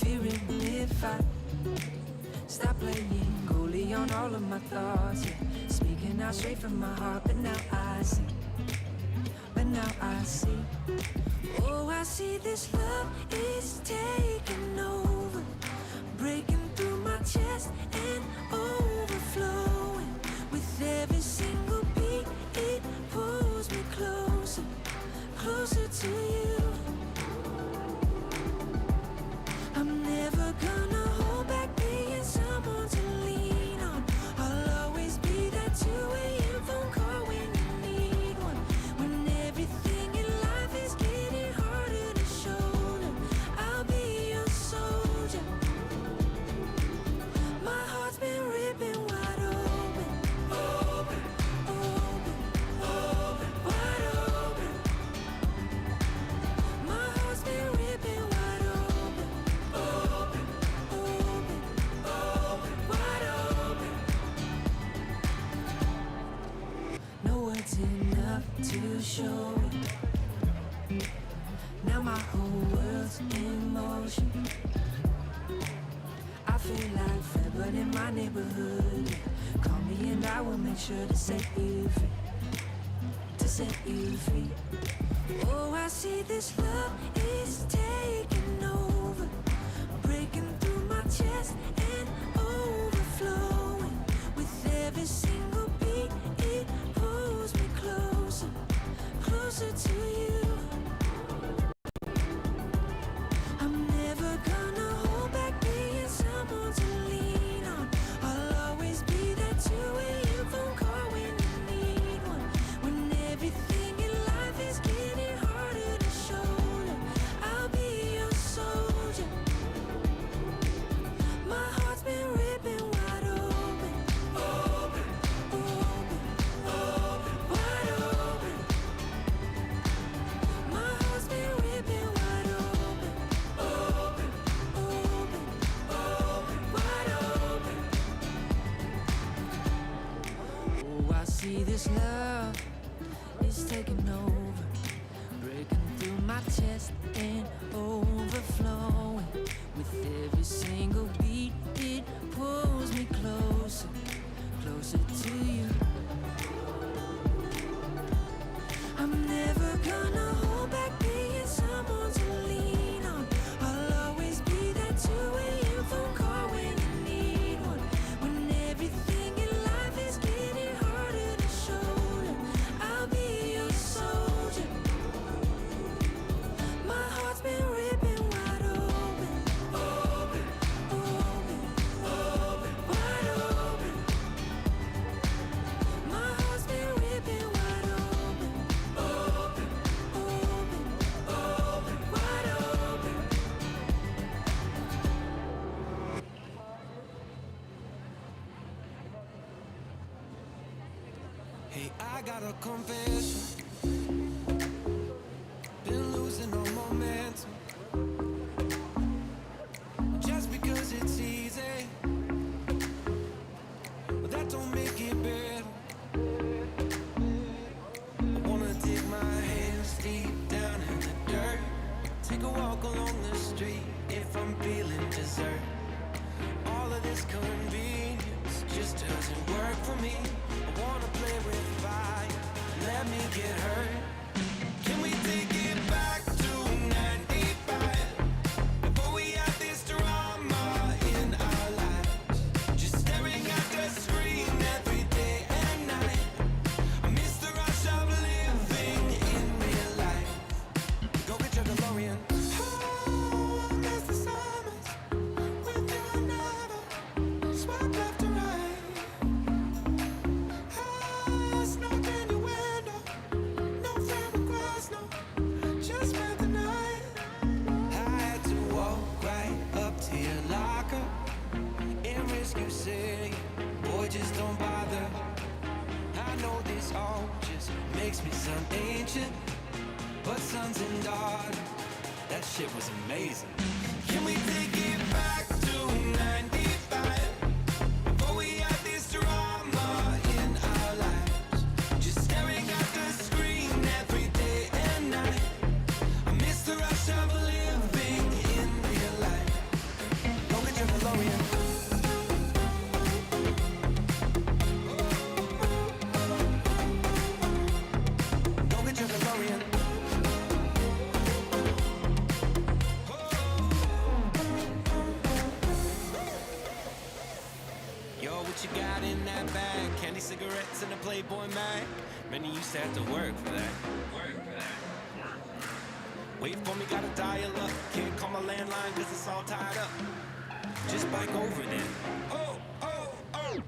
fearing if I stop playing goalie on all of my thoughts, yeah. Speaking out straight from my heart, but now I see, oh, I see this love is taking over, breaking through my chest and overflowing. With every single beat, it pulls me closer, closer to you. I'm never gonna hold back being someone to lean on. I'll always be that 2 a.m. phone call when you need one. When everything in life is getting harder to shoulder, I'll be your soldier. My heart's been ripping wide open, open, open, open, wide open. My heart's been ripping wide open, open, open, open, wide open. No words enough to show it. Now my whole world's in motion. I feel like Fred, but in my neighborhood, yeah. Call me and I will make sure to set you free, to set you free. Oh, I see this love is taking over, breaking through my chest and overflowing. With every single beat, it pulls me closer, closer to you. I'm never gonna hold back being someone to lean on. I'll always be that 2 a.m. phone call when you need one. When everything in life is getting harder to shoulder, I'll be your soldier. My heart's been ripping wide open, open, open, open, wide open. My heart's been ripping wide open, open, open, open, wide open. Oh, I see this love is taking over, breaking through my chest and overflowing. With every single beat, it pulls me closer, closer to you. I'm never gonna hold back being someone to lean on. I'll always be that 2 a.m. phone call when you need one. When everything in life is getting harder to shoulder, I'll be your soldier. My heart's been ripping wide open, open, open, open, wide open. My heart's been ripping wide open, open, open, open, wide open. Hey, I got a confession. Been losing all momentum. Just because it's easy, but that don't make it better. I wanna dig my hands deep down in the dirt. Take a walk along the street if I'm feeling dessert. All of this convenience just doesn't work for me. I wanna play with fire, let me get hurt. Can we take it back to 95? Before we had this drama in our lives, just staring at the screen every day and night. I miss the rush of living in real life. Go get your DeLorean. Oh, I miss the summers with you and never swipe left to right. Ah, snow in your window, no frame request, no, just spent the night. I had to walk right up to your locker and risk you saying, boy, just don't bother. I know this all just makes me sound ancient, but sons and daughters, that shit was amazing. Can we take it back to 95? Before we had this drama in our lives, just staring at the screen every day and night. I miss the rush of living in real life. you got in that bag? Candy cigarettes and a Playboy mag. Many used to have to work for that. Wait for me, gotta dial up. Can't call my landline cause it's all tied up. Just bike over then. Oh, oh, oh.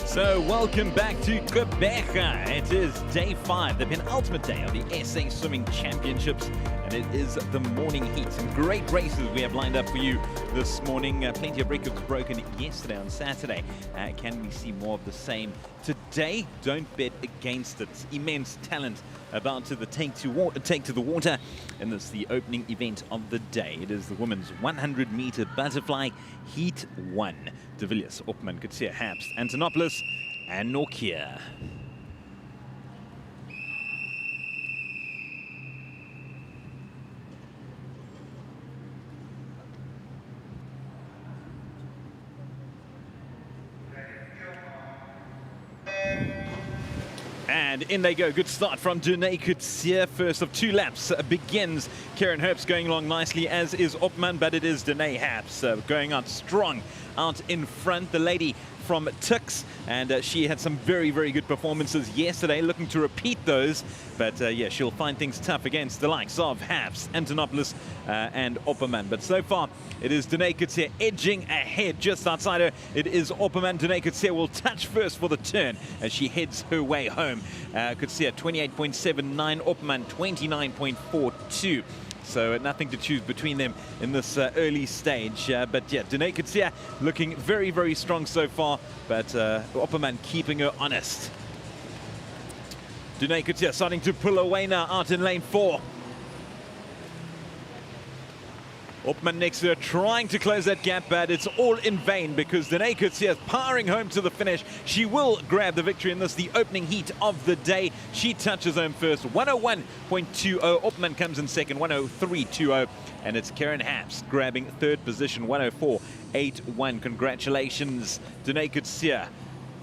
So welcome back to Quebec. It is day 5, the penultimate day of the SA Swimming Championships, and it is the morning heat. Some great races we have lined up for you this morning. Plenty of records broken yesterday on Saturday. Can we see more of the same today? Don't bet against it. Immense talent about to take to the water, and this is the opening event of the day. It is the women's 100-meter butterfly heat 1. De Villiers, Opman, Kutsia, Haps, Antonopoulos, and Nokia. And in they go. Good start from Dune Coetzee. First of 2 laps begins. Karen Herbst going along nicely, as is Opman, but it is Dune Herbst going out strong out in front. The lady from Tux, and she had some very, very good performances yesterday, looking to repeat those. But yeah, she'll find things tough against the likes of Herbst, Antonopoulos, and Opperman. But so far, it is Dune Coetzee edging ahead just outside her. It is Opperman. Dune Coetzee will touch first for the turn as she heads her way home. Coetzee 28.79, Opperman 29.42. So nothing to choose between them in this early stage. But yeah, Dune Coetzee looking very, very strong so far. But Opperman keeping her honest. Dune Coetzee starting to pull away now out in lane 4. Opman next to her, trying to close that gap, but it's all in vain because Dune Coetzee is powering home to the finish. She will grab the victory in this, the opening heat of the day. She touches home first, 101.20. Opman comes in second, 103.20. And it's Karen Herbst grabbing third position, 104.81. Congratulations, Dune Coetzee.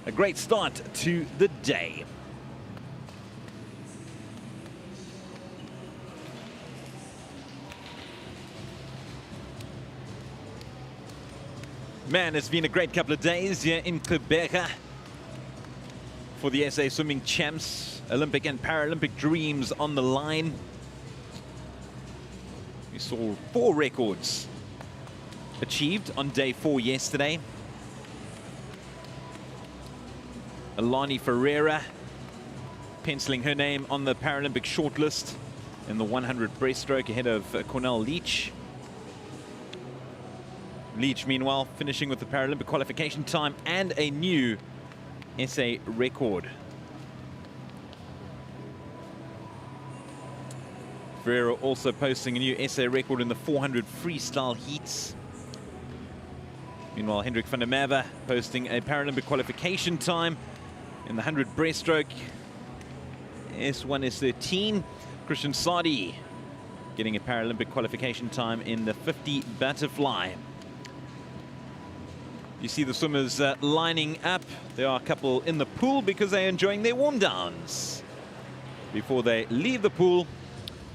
A great start to the day. Man, it's been a great couple of days here in Quebec for the SA Swimming Champs. Olympic and Paralympic dreams on the line. We saw 4 records achieved on day 4 yesterday. Alani Ferreira penciling her name on the Paralympic shortlist in the 100 breaststroke ahead of Cornell Leach. Leach, meanwhile, finishing with the Paralympic qualification time and a new SA record. Ferreira also posting a new SA record in the 400 freestyle heats. Meanwhile, Hendrik van der Merwe posting a Paralympic qualification time in the 100 breaststroke. S1, S13. Christian Sadi getting a Paralympic qualification time in the 50 butterfly. You see the swimmers lining up. There are a couple in the pool because they're enjoying their warm downs before they leave the pool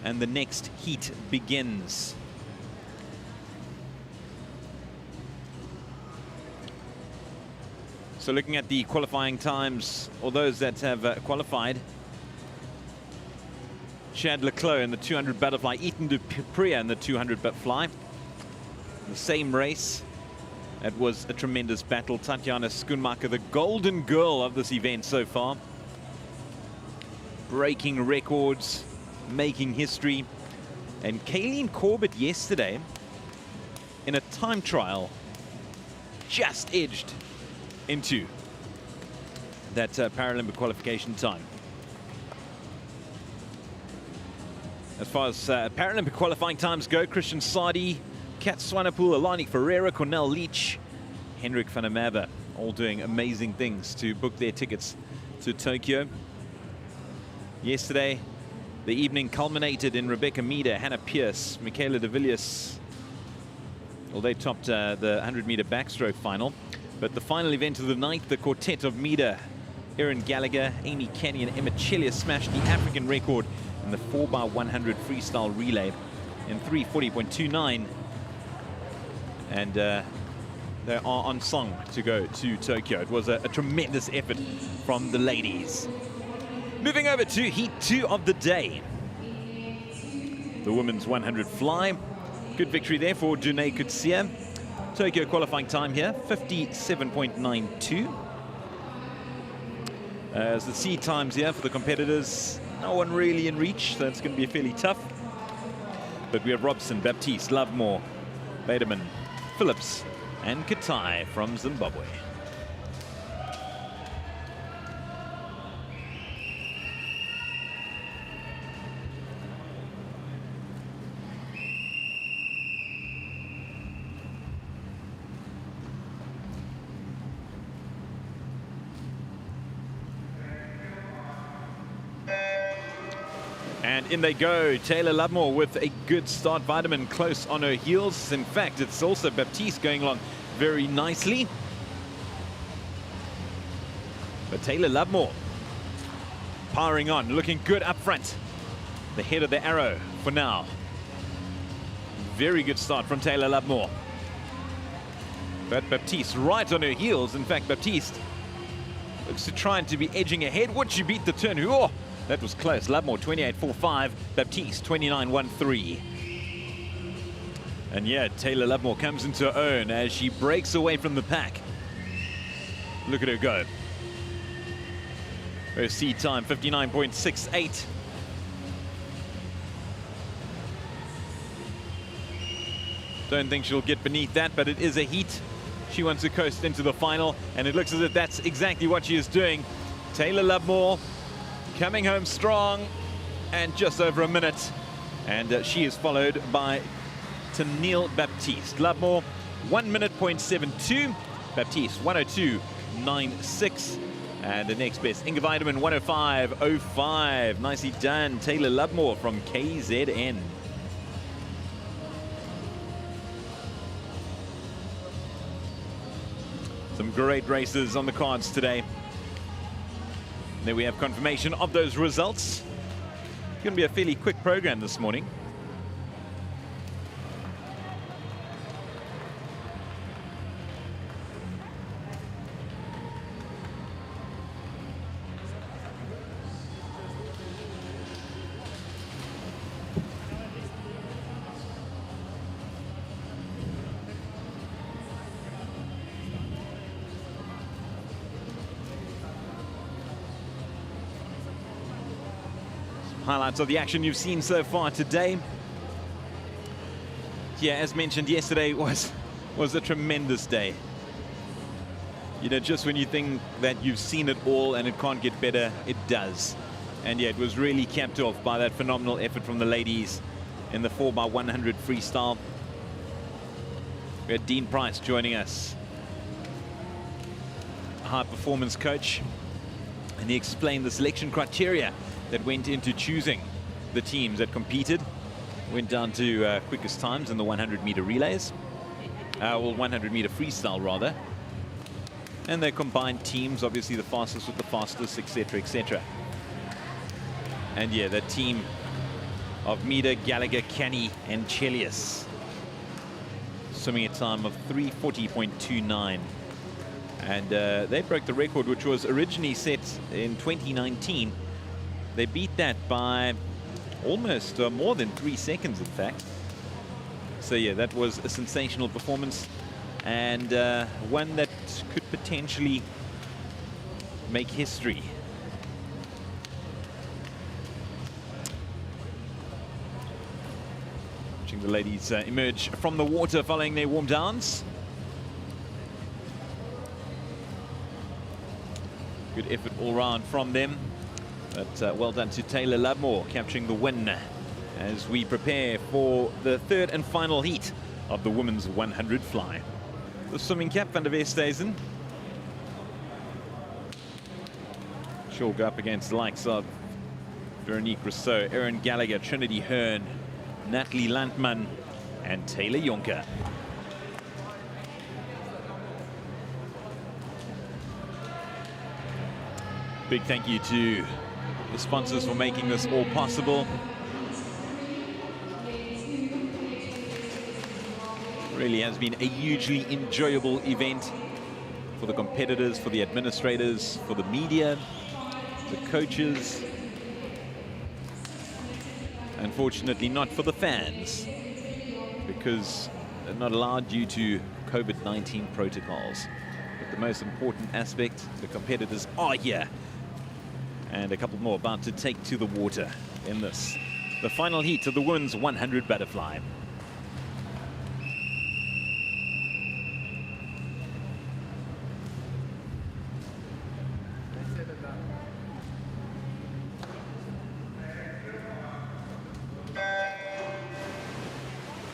and the next heat begins. So looking at the qualifying times, or those that have qualified, Chad Leclos in the 200 butterfly, Ethan Dupria in the 200 butterfly. The same race. It was a tremendous battle. Tatiana Schumacher, the golden girl of this event so far. Breaking records, making history. And Kayleen Corbett yesterday, in a time trial, just edged into that Paralympic qualification time. As far as Paralympic qualifying times go, Christian Sadi, Kat Swanepoel, Alani Ferreira, Cornell Leach, Hendrik van der Merwe, all doing amazing things to book their tickets to Tokyo. Yesterday, the evening culminated in Rebecca Meader, Hannah Pierce, Michaela de Villiers. Well, they topped the 100-meter backstroke final. But the final event of the night, the quartet of Meader, Erin Gallagher, Amy Kenny, and Emma Chelia smashed the African record in the 4x100 freestyle relay in 3:40.29. And they are on song to go to Tokyo. It was a tremendous effort from the ladies. Moving over to Heat 2 of the day. The women's 100 fly. Good victory there for Dune Coetzee. Tokyo qualifying time here, 57.92. As the seed times here for the competitors, no one really in reach, so it's going to be fairly tough. But we have Robson, Baptiste, Lovemore, Baderman, Phillips, and Katai from Zimbabwe. And in they go, Taylor Lovemore with a good start. Vitamin close on her heels. In fact, it's also Baptiste going along very nicely. But Taylor Lovemore powering on, looking good up front. The head of the arrow for now. Very good start from Taylor Lovemore. But Baptiste right on her heels. In fact, Baptiste looks to trying to be edging ahead. Would she beat the turn? Oh, that was close. Lovemore 28.45, Baptiste 29.13. And yeah, Taylor Lovemore comes into her own as she breaks away from the pack. Look at her go. Her seed time 59.68. Don't think she'll get beneath that, but it is a heat. She wants to coast into the final, and it looks as if that's exactly what she is doing. Taylor Lovemore coming home strong, and just over a minute. And she is followed by Tennille Baptiste. Lovemore, 1 minute, 0.72. Baptiste, 102.96. And the next best, Inge Weideman, 105.05. Nicely done, Taylor Lovemore from KZN. Some great races on the cards today. There we have confirmation of those results. It's going to be a fairly quick program this morning. Highlights of the action you've seen so far today. Yeah, as mentioned, yesterday was a tremendous day. You know, just when you think that you've seen it all and it can't get better, it does. And yeah, it was really capped off by that phenomenal effort from the ladies in the 4x100 freestyle. We had Dean Price joining us, a high performance coach, and he explained the selection criteria that went into choosing the teams that competed. Went down to quickest times in the 100-meter relays, well, 100-meter freestyle rather, and they combined teams, obviously the fastest with the fastest, etc., etc. And yeah, that team of Meader, Gallagher, Canny, and Chelius, swimming a time of 3:40.29, and they broke the record, which was originally set in 2019. They beat that by almost more than 3 seconds, in fact. So yeah, that was a sensational performance, and one that could potentially make history. Watching the ladies emerge from the water following their warm downs. Good effort all round from them. But well done to Taylor Lovemore, capturing the win as we prepare for the third and final heat of the women's 100 fly. The swimming cap, Van der Westhuizen. She'll go up against the likes of Veronique Rousseau, Erin Gallagher, Trinity Hearn, Natalie Landman, and Taylor Jonker. Big thank you to the sponsors for making this all possible. Really has been a hugely enjoyable event for the competitors, for the administrators, for the media, the coaches. Unfortunately not for the fans, because they're not allowed due to COVID-19 protocols. But the most important aspect, the competitors are here. And a couple more about to take to the water in this, the final heat of the women's 100 butterfly.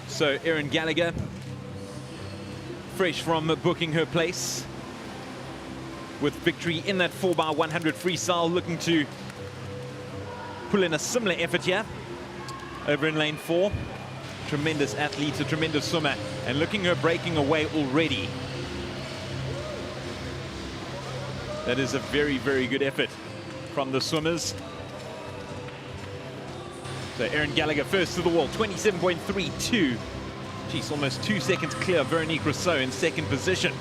So Erin Gallagher, fresh from booking her place with victory in that 4x100 freestyle, looking to pull in a similar effort here over in lane 4. Tremendous athlete, a tremendous swimmer, and looking her breaking away already. That is a very, very good effort from the swimmers. So Erin Gallagher first to the wall, 27.32. She's almost 2 seconds clear of Veronique Rousseau in second position.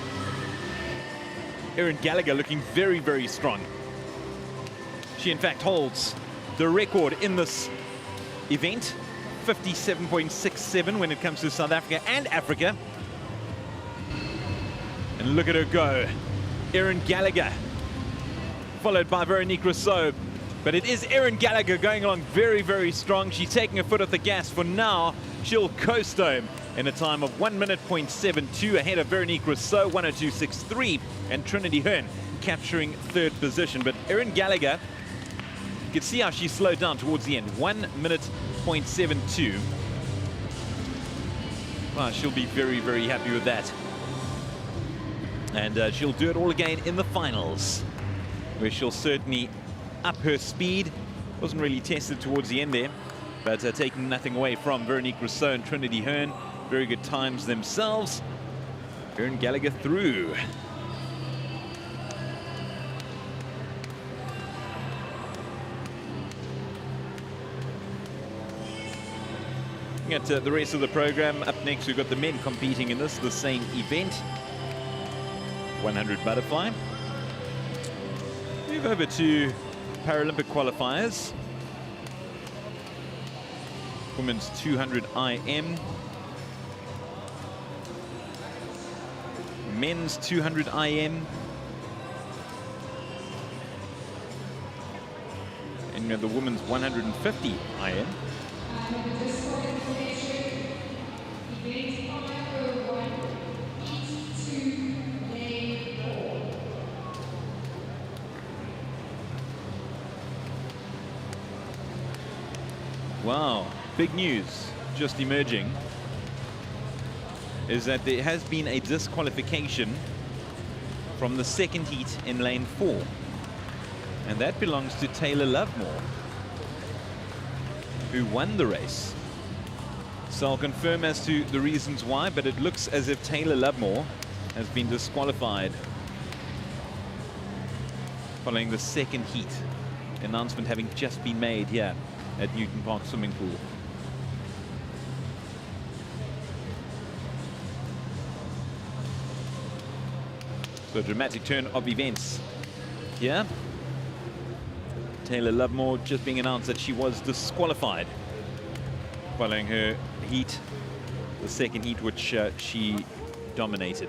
Erin Gallagher looking very, very strong. She in fact holds the record in this event, 57.67 when it comes to South Africa and Africa. And look at her go. Erin Gallagher, followed by Veronique Rousseau. But it is Erin Gallagher going along very, very strong. She's taking her foot off the gas for now. She'll coast home in a time of 1:72 ahead of Veronique Rousseau, 1:02.63, and Trinity Hearn capturing third position. But Erin Gallagher, you can see how she slowed down towards the end, 1:72. Well, she'll be very, very happy with that. And she'll do it all again in the finals, where she'll certainly up her speed. Wasn't really tested towards the end there, but taking nothing away from Veronique Rousseau and Trinity Hearn. Very good times themselves. Erin Gallagher through. Looking at the rest of the program, up next we've got the men competing in this, the same event. 100 butterfly. Move over to Paralympic qualifiers. Women's 200 IM. Men's 200 IM. And the women's 150 IM. Wow, big news just emerging is that there has been a disqualification from the second heat in lane 4. And that belongs to Taylor Lovemore, who won the race. So I'll confirm as to the reasons why, but it looks as if Taylor Lovemore has been disqualified following the second heat. Announcement having just been made here at Newton Park Swimming Pool. So a dramatic turn of events here. Taylor Lovemore just being announced that she was disqualified following her heat, the second heat, which she dominated.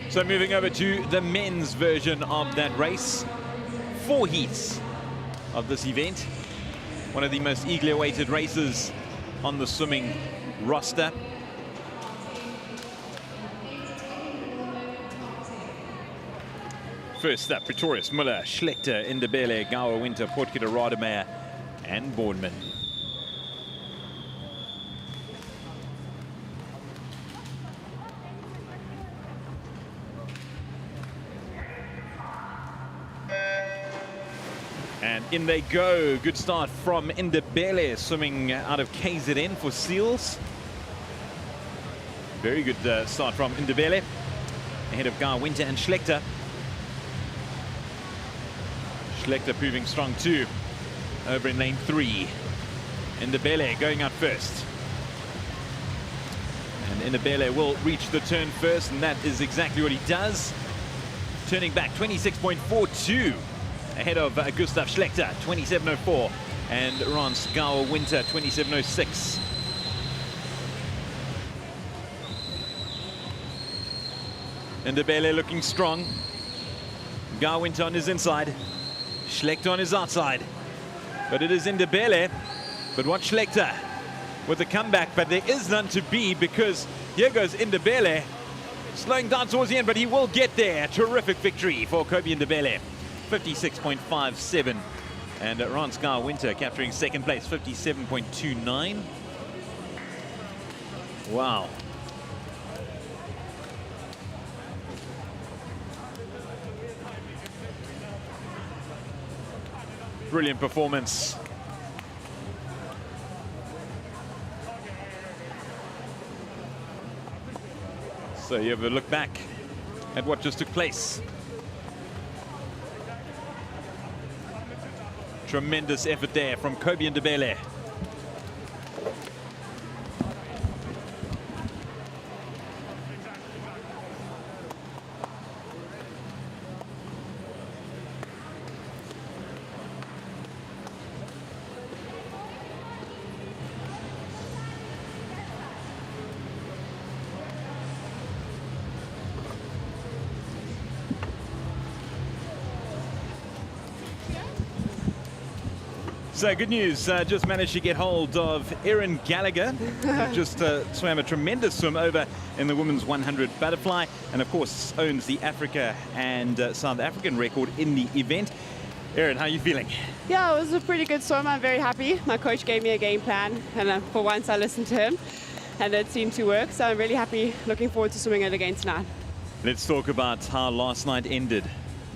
So moving over to the men's version of that race. 4 heats of this event. One of the most eagerly awaited races on the swimming roster. First up, Pretorius, Muller, Schlechter, Indebele, Gower, Winter, Potgieter, Rademacher, and Boardman. And in they go. Good start from Indebele, swimming out of KZN for Seals. Very good start from Indebele, ahead of Gar, Winter, and Schlechter. Schlechter proving strong too, over in lane 3. Indebele going out first. And Indebele will reach the turn first, and that is exactly what he does. Turning back, 26.42. Ahead of Gustav Schlechter, 27.04, and Rance Gower Winter, 27.06. Indebele looking strong. Garwinter on his inside. Schlechter on his outside. But it is Ndebele. But watch Schlechter with the comeback. But there is none to be because here goes Ndebele. Slowing down towards the end, but he will get there. Terrific victory for Kobe Ndebele. 56.57. And Rance Garwinter capturing second place, 57.29. Wow. Brilliant performance. So you have a look back at what just took place. Tremendous effort there from Kobe Ndebele. So good news, just managed to get hold of Erin Gallagher, who just swam a tremendous swim over in the women's 100 butterfly, and of course owns the Africa and South African record in the event. Erin, how are you feeling? Yeah, it was a pretty good swim. I'm very happy. My coach gave me a game plan, and for once I listened to him, and it seemed to work. So I'm really happy, looking forward to swimming it again tonight. Let's talk about how last night ended.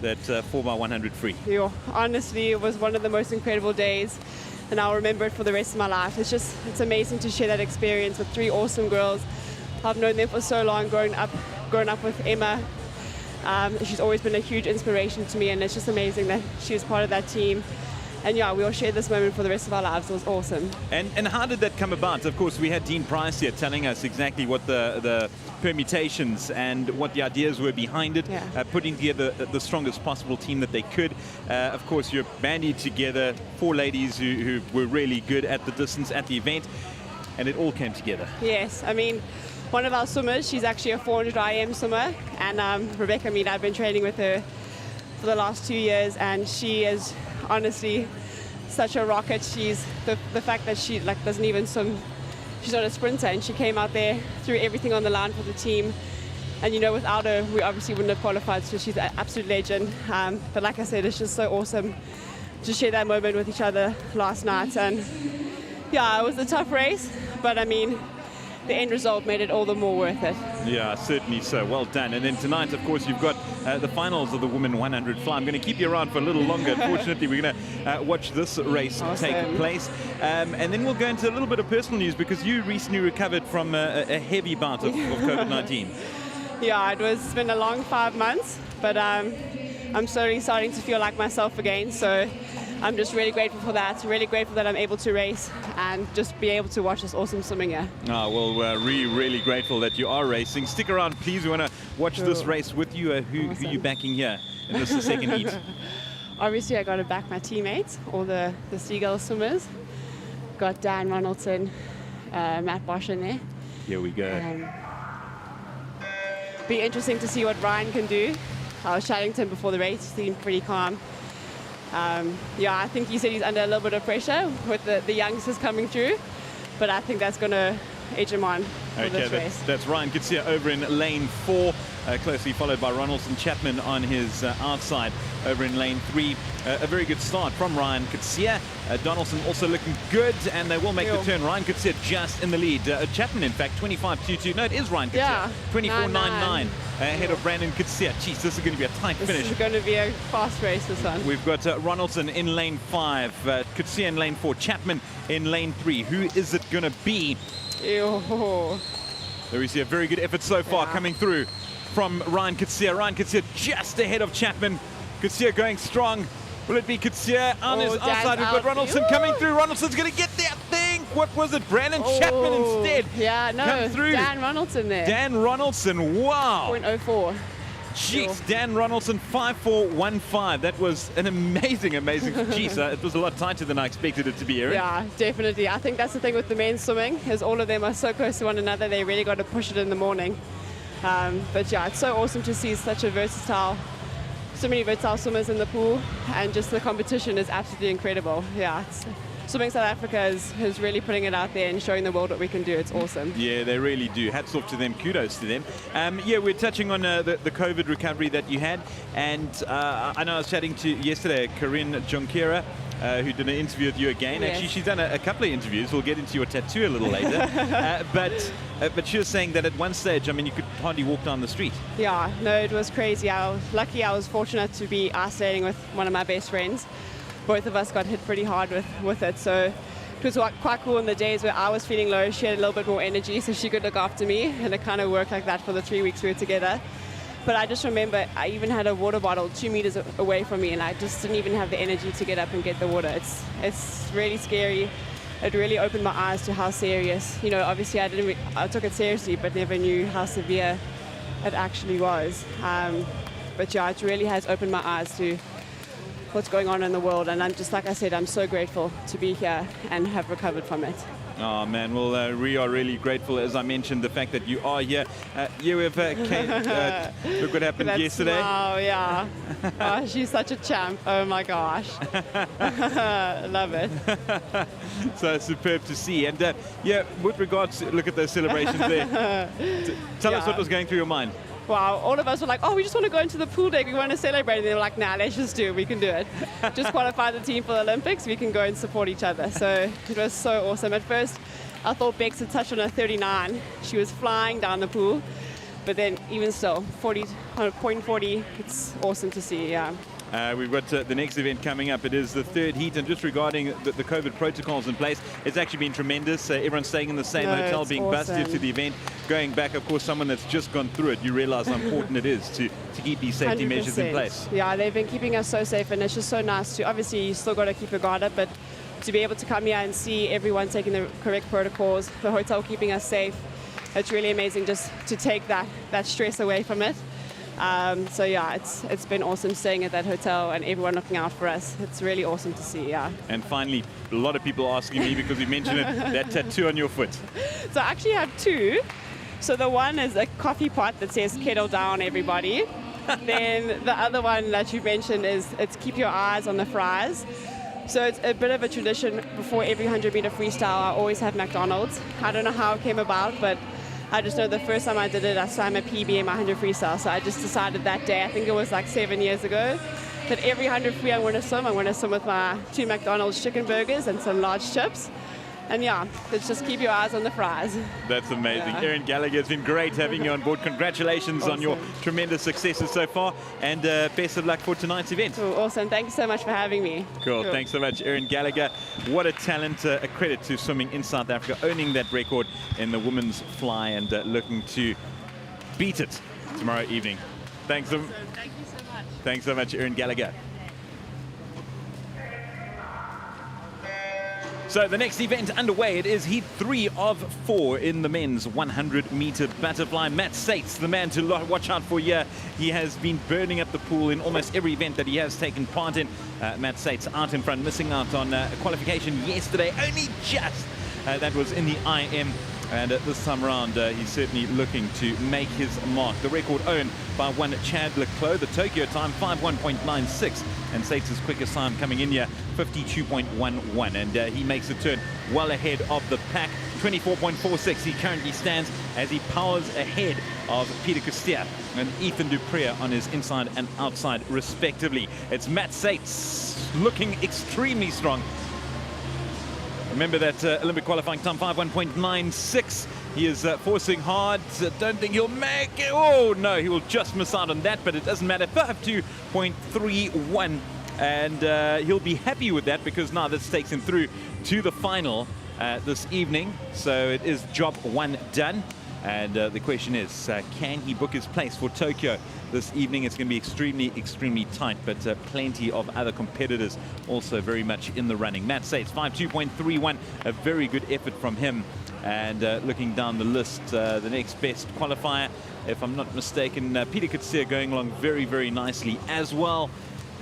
That 4x100 free. Yeah, honestly, it was one of the most incredible days, and I'll remember it for the rest of my life. It's amazing to share that experience with three awesome girls. I've known them for so long, growing up with Emma. She's always been a huge inspiration to me, and it's just amazing that she was part of that team. And yeah, we'll share this moment for the rest of our lives. It was awesome. And how did that come about? Of course, we had Dean Price here telling us exactly what the permutations and what the ideas were behind it, putting together the strongest possible team that they could. Of course, you're bandied together, four ladies who were really good at the distance at the event, and it all came together. Yes, I mean, one of our swimmers, she's actually a 400 IM swimmer, and Rebecca, I've been training with her for the last 2 years, and she is honestly such a rocket. She's the fact that she doesn't even swim. She's not a sprinter, and she came out there, threw everything on the line for the team. And without her, we obviously wouldn't have qualified. So she's an absolute legend. But like I said, it's just so awesome to share that moment with each other last night. And yeah, it was a tough race, but I mean, the end result made it all the more worth it. Yeah, certainly so. Well done. And then tonight, of course, you've got the finals of the Women 100 fly. I'm going to keep you around for a little longer. Unfortunately, we're going to watch this race take place. And then we'll go into a little bit of personal news because you recently recovered from a heavy bout of COVID-19. Yeah, it's been a long 5 months, but I'm slowly starting to feel like myself again. So I'm just really grateful for that. Really grateful that I'm able to race and just be able to watch this awesome swimming here. Oh, well, we're really grateful that you are racing. Stick around, please. We want to watch this race with you. Who are you backing here in this second heat? Obviously, I got to back my teammates, all the Seagull swimmers. Got Dan Ronaldson, Matt Bosch in there. Here we go. Be interesting to see what Ryan can do. I was chatting to him before the race. He seemed pretty calm. Yeah, I think he said he's under a little bit of pressure with the youngsters coming through, but I think that's going to edge him on for this race. That's Ryan Kitsia over in lane 4, closely followed by Ronaldson Chapman on his outside over in lane 3. A very good start from Ryan Kitsia. Donaldson also looking good, and they will make the turn. Ryan Kitsia just in the lead. Chapman, in fact, 25.22. No, it is Ryan Kitsia. Yeah, 24.99 ahead of Brandon Kitsia. Jeez, this is going to be a tight finish. This is going to be a fast race, this one. We've got Ronaldson in lane 5, Kitsia in lane 4, Chapman in lane 3. Who is it going to be? Ew. There we see a very good effort so far coming through from Ryan Kitsia. Ryan Kitsia just ahead of Chapman. Kitsia going strong. Will it be Kitsia on his outside? We've got Ronaldson coming through. Ronaldson's going to get there, I think. What was it? Brandon Chapman instead. Yeah, no, come through. Dan Ronaldson there. Dan Ronaldson, wow. 0.04. Jeez, Dan Ronaldson, 5.415. That was an amazing. Jeez, it was a lot tighter than I expected it to be, Erin. Yeah, definitely. I think that's the thing with the men's swimming, is all of them are so close to one another. They really got to push it in the morning. But yeah, it's so awesome to see such a versatile so many versatile swimmers in the pool, and just the competition is absolutely incredible. Yeah, Swimming South Africa is really putting it out there and showing the world what we can do. It's awesome. Yeah, they really do. Hats off to them. Kudos to them. Yeah, we're touching on the COVID recovery that you had. And I know I was chatting to yesterday Corinne Junqueira, who did an interview with you again. Yes. Actually, she's done a couple of interviews. We'll get into your tattoo a little later. But she was saying that at one stage, I mean, you could hardly walk down the street. Yeah, no, it was crazy. I was fortunate to be isolating with one of my best friends. Both of us got hit pretty hard with it, so it was quite cool in the days where I was feeling low. She had a little bit more energy, so she could look after me, and it kind of worked like that for the 3 weeks we were together. But I just remember I even had a water bottle 2 meters away from me, and I just didn't even have the energy to get up and get the water. It's really scary. It really opened my eyes to how serious, obviously I took it seriously, but never knew how severe it actually was. But yeah, it really has opened my eyes to what's going on in the world, and I'm just, like I said, I'm so grateful to be here and have recovered from it. Oh man, well we are really grateful, as I mentioned, the fact that you are here. You have look what happened yesterday. Wow, yeah. Oh, she's such a champ. Oh my gosh. Love it. So superb to see. And yeah, with regards to, look at those celebrations there. Tell us what was going through your mind. Wow, all of us were like, oh, we just want to go into the pool deck, we want to celebrate. And they were like, nah, let's just do it, we can do it. Just qualify the team for the Olympics, we can go and support each other. So it was so awesome. At first, I thought Bex had touched on her 39. She was flying down the pool. But then even still, 0.40, it's awesome to see, yeah. We've got the next event coming up. It is the third heat, and just regarding the COVID protocols in place, it's actually been tremendous. Everyone's staying in the same hotel, being awesome. busted to the event, going back. Of course, someone that's just gone through it, you realize how important it is to keep these safety 100%. measures in place. Yeah, they've been keeping us so safe, and it's just so nice to, obviously you still got to keep your guard up, but to be able to come here and see everyone taking the correct protocols, the hotel keeping us safe, it's really amazing just to take that stress away from it. So yeah, it's been awesome staying at that hotel and everyone looking out for us. It's really awesome to see, yeah. And finally, a lot of people asking me, because we mentioned it, that tattoo on your foot. So I actually have two. So the one is a coffee pot that says "Kettle down, everybody." Then the other one that you mentioned it's "Keep your eyes on the fries." So it's a bit of a tradition. Before every 100-meter freestyle, I always have McDonald's. I don't know how it came about, but I just know the first time I did it, I swam a PB in my 100 freestyle. So I just decided that day, I think it was like 7 years ago, that every 100 free I want to swim with my 2 McDonald's chicken burgers and some large chips. And yeah, let's just keep your eyes on the fries. That's amazing. Yeah. Erin Gallagher, it's been great having you on board. Congratulations on your tremendous successes so far, and best of luck for tonight's event. Cool, awesome. Thank you so much for having me. Cool. Thanks so much, Erin Gallagher. What a talent, a credit to swimming in South Africa, owning that record in the women's fly and looking to beat it tomorrow evening. Thanks. Awesome. Thank you so much. Thanks so much, Erin Gallagher. So the next event underway, it is heat 3 of 4 in the men's 100-meter butterfly. Matt Sates, the man to watch out for here. He has been burning up the pool in almost every event that he has taken part in. Matt Sates out in front, missing out on qualification yesterday, only just. That was in the IM. And this time around, he's certainly looking to make his mark. The record owned by one Chad Leclos, the Tokyo time, 51.96. And Sates' quickest time coming in here, 52.11. And he makes a turn well ahead of the pack. 24.46 he currently stands as he powers ahead of Peter Costea and Ethan Dupree on his inside and outside, respectively. It's Matt Sates looking extremely strong. Remember that Olympic qualifying time, 51.96. He is forcing hard. Don't think he'll make it. Oh, no, he will just miss out on that, but it doesn't matter. 52.31. And he'll be happy with that, because now this takes him through to the final this evening. So it is job 1 done. And the question is, can he book his place for Tokyo this evening? It's going to be extremely, extremely tight, but plenty of other competitors also very much in the running. Matt Sates, 52.31, a very good effort from him. And looking down the list, the next best qualifier, if I'm not mistaken, Peter Costea going along very, very nicely as well.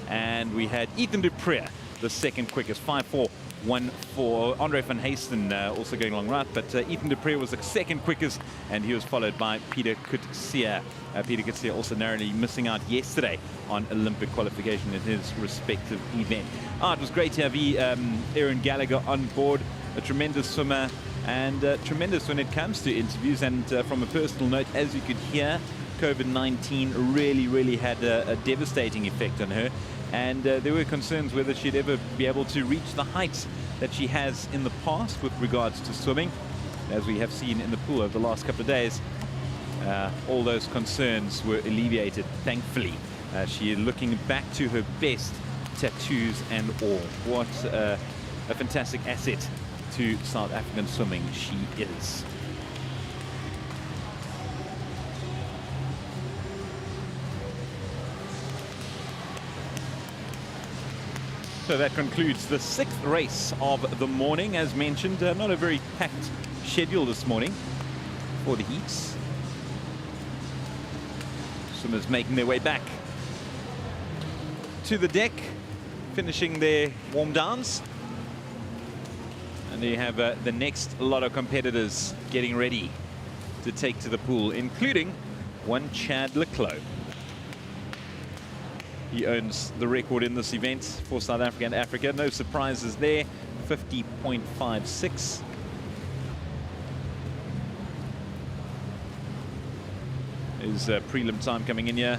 And we had Ethan Dupree, the second quickest, 5.4. one for Andre van Hasten, also going along right, but Ethan Dupree was the second quickest, and he was followed by Peter Kutsia. Peter Kutsia also narrowly missing out yesterday on Olympic qualification in his respective event. It was great to have Aaron Gallagher on board, a tremendous swimmer, and tremendous when it comes to interviews. And from a personal note, as you could hear, COVID-19 really had a devastating effect on her. And there were concerns whether she'd ever be able to reach the heights that she has in the past with regards to swimming. As we have seen in the pool over the last couple of days, all those concerns were alleviated, thankfully. She is looking back to her best, tattoos and all. What a fantastic asset to South African swimming she is. So that concludes the 6th race of the morning. As mentioned, not a very packed schedule this morning for the heats. Swimmers making their way back to the deck, finishing their warm downs. And there you have the next lot of competitors getting ready to take to the pool, including one Chad Leclos. He owns the record in this event for South Africa and Africa. No surprises there, 50.56. His prelim time coming in here,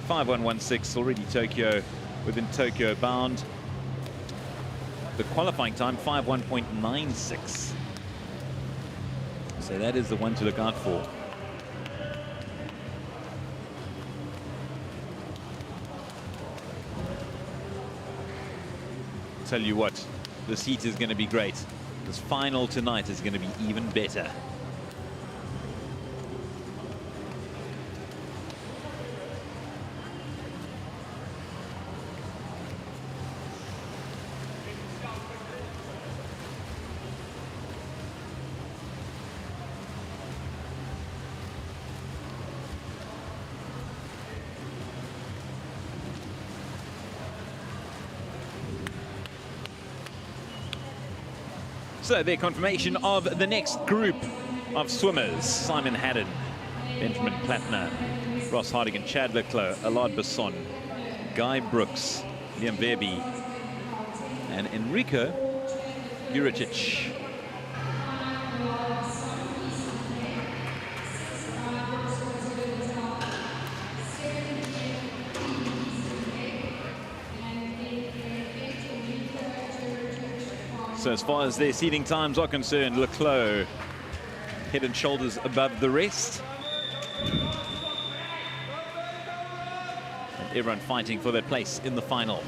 5:1:16, already Tokyo, within Tokyo bound. The qualifying time, 5:1.96. So that is the one to look out for. Tell you what, this heat is going to be great. This final tonight is going to be even better. So their confirmation of the next group of swimmers: Simon Haddon, Benjamin Plattner, Ross Hardigan, Chad Leclos, Alad Besson, Guy Brooks, Liam Verby, and Enrico Juricic. So as far as their seeding times are concerned, Leclos head and shoulders above the rest. And everyone fighting for their place in the final.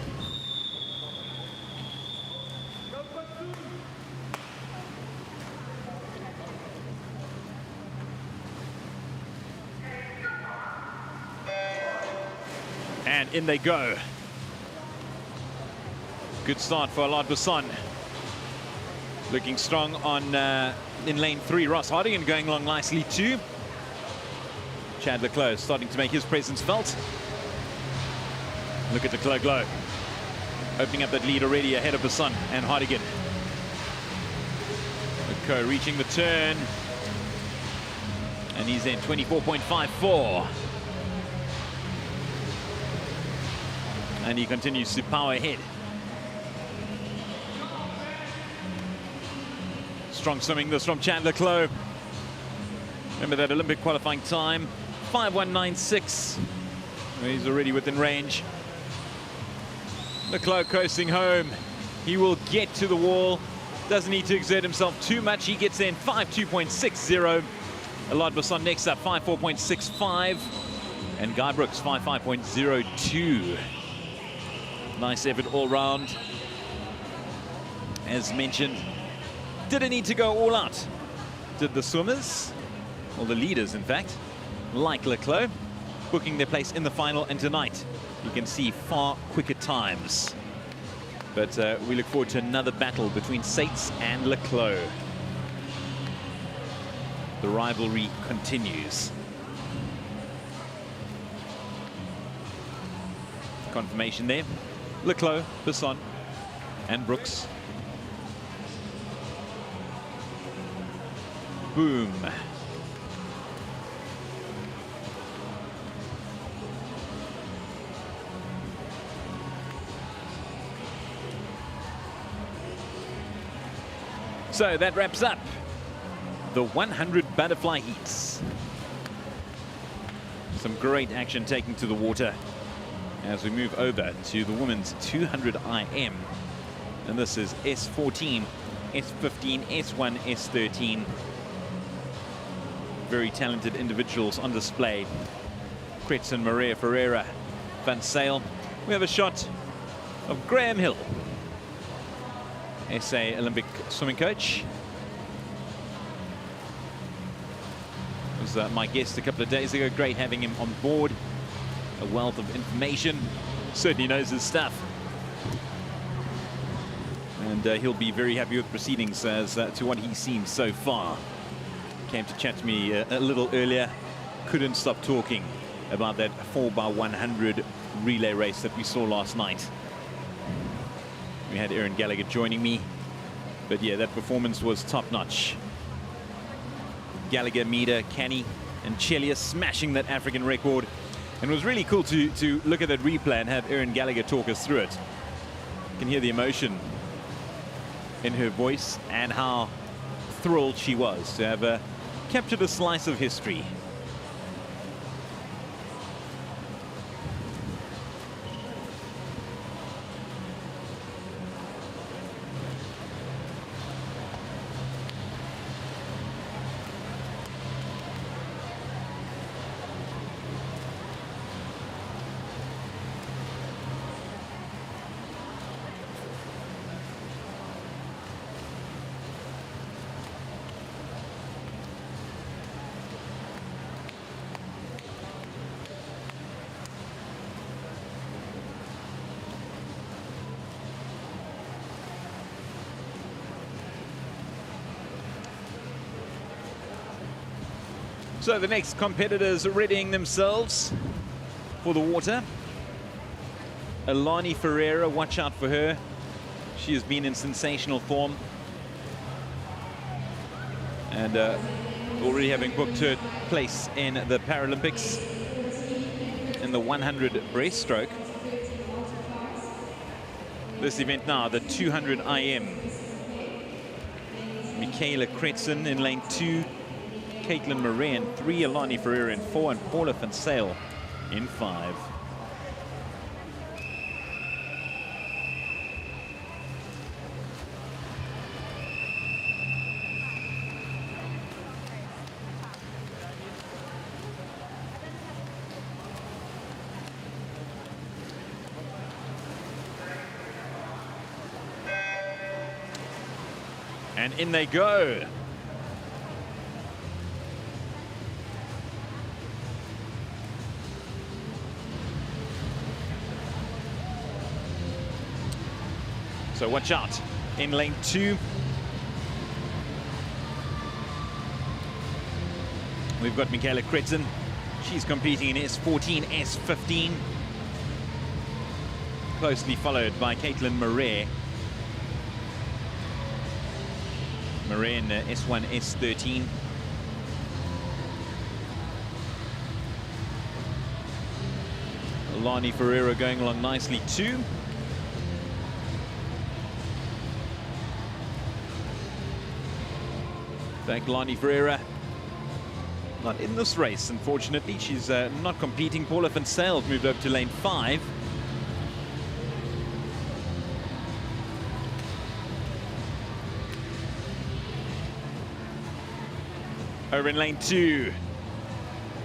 And in they go. Good start for Alad Besson. Looking strong on in lane 3. Ross Hardigan going along nicely too. Chad Leclos starting to make his presence felt. Look at Leclos glow. Opening up that lead already ahead of Besson and Hardigan. Leclos reaching the turn. And he's in 24.54. And he continues to power ahead. Strong swimming this from Chad Leclos. Remember that Olympic qualifying time, 5:1:96. He's already within range. Leclos coasting home. He will get to the wall. Doesn't need to exert himself too much. He gets in 5:2.60. Alad Besson next up, 5:4.65. And Guy Brooks, 5:5.02. Nice effort all round. As mentioned, didn't need to go all out. Did the swimmers, or the leaders in fact, like Leclos, booking their place in the final. And tonight you can see far quicker times. But we look forward to another battle between Sates and Leclos. The rivalry continues. Confirmation there. Leclos, Besson and Brooks boom. So that wraps up the 100 butterfly heats. Some great action taken to the water as we move over to the women's 200 IM. And this is S14, S15, S1, S13. Very talented individuals on display. Kretsen, Maria Ferreira, Van Sale. We have a shot of Graham Hill, SA Olympic swimming coach. Was my guest a couple of days ago. Great having him on board. A wealth of information. Certainly knows his stuff. And he'll be very happy with proceedings as to what he's seen so far. Came to chat to me a little earlier. Couldn't stop talking about that 4x100 relay race that we saw last night. We had Aaron Gallagher joining me. But yeah, that performance was top-notch. Gallagher, Mida, Canny, and Chelia smashing that African record. And it was really cool to look at that replay and have Aaron Gallagher talk us through it. You can hear the emotion in her voice and how thrilled she was to have captured a slice of history. So the next competitors are readying themselves for the water. Alani Ferreira, watch out for her. She has been in sensational form. And already having booked her place in the Paralympics in the 100 breaststroke. This event now, the 200 IM. Michaela Kretsen in lane 2. Caitlin Murray in 3, Alani Ferreira in 4, and Paula Van Sale in 5. And in they go. So watch out in lane 2. We've got Michaela Kretsen. She's competing in S14, S15. Closely followed by Caitlin Murray. Murray in S1, S13. Alani Ferreira going along nicely too. Alani Ferreira not in this race, unfortunately. She's not competing. Paula Van Sale moved over to lane 5. Over in lane 2,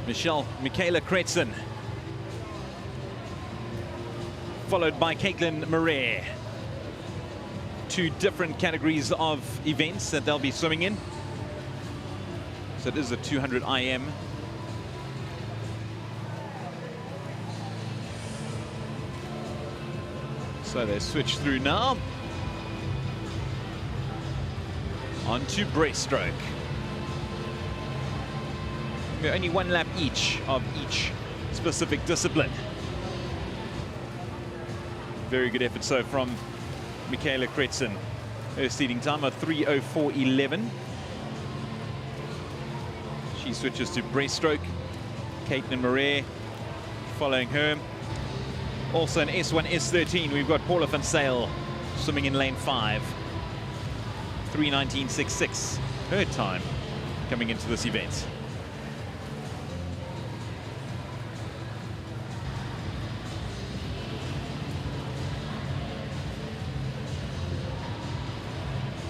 Michaela Kretsen, followed by Caitlin Murray. 2 different categories of events that they'll be swimming in. So it is a 200 IM. So they switch through now. On to breaststroke. We're only 1 lap each of each specific discipline. Very good effort so from Michaela Kretsen. Her seeding time of 3:04.11. She switches to breaststroke. Caitlin Moret following her. Also in S1, S13, we've got Paula van Zyl swimming in lane 5. 3:19.66, her time coming into this event.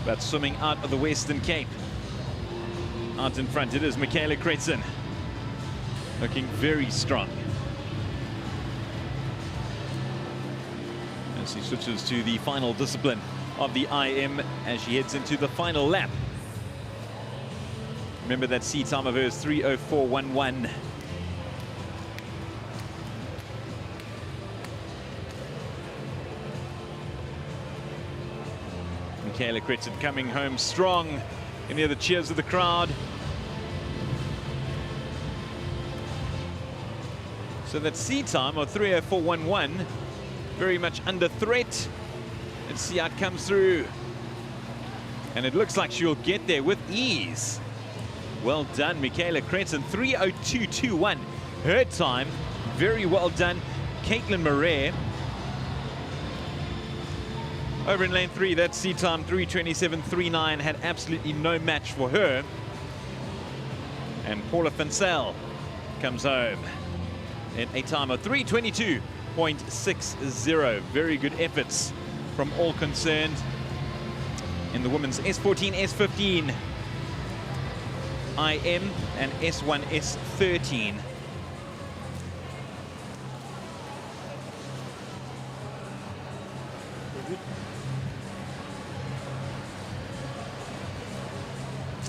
But swimming out of the Western Cape. Out in front, it is Michaela Kretzen. Looking very strong. As he switches to the final discipline of the IM as she heads into the final lap. Remember that sea time of hers, 3:04.11. Michaela Kretzen coming home strong. You can hear the cheers of the crowd. So that sea time of 3:04.11, very much under threat. Let's see how it comes through. And it looks like she'll get there with ease. Well done, Michaela Kretzen, 3:02.21. Her time, very well done. Caitlin Moret. Over in lane 3, that sea time, 3:27.39, had absolutely no match for her. And Paula van Zyl comes home in a time of 3:22.60. Very good efforts from all concerned in the women's S14, S15, IM, and S1, S13.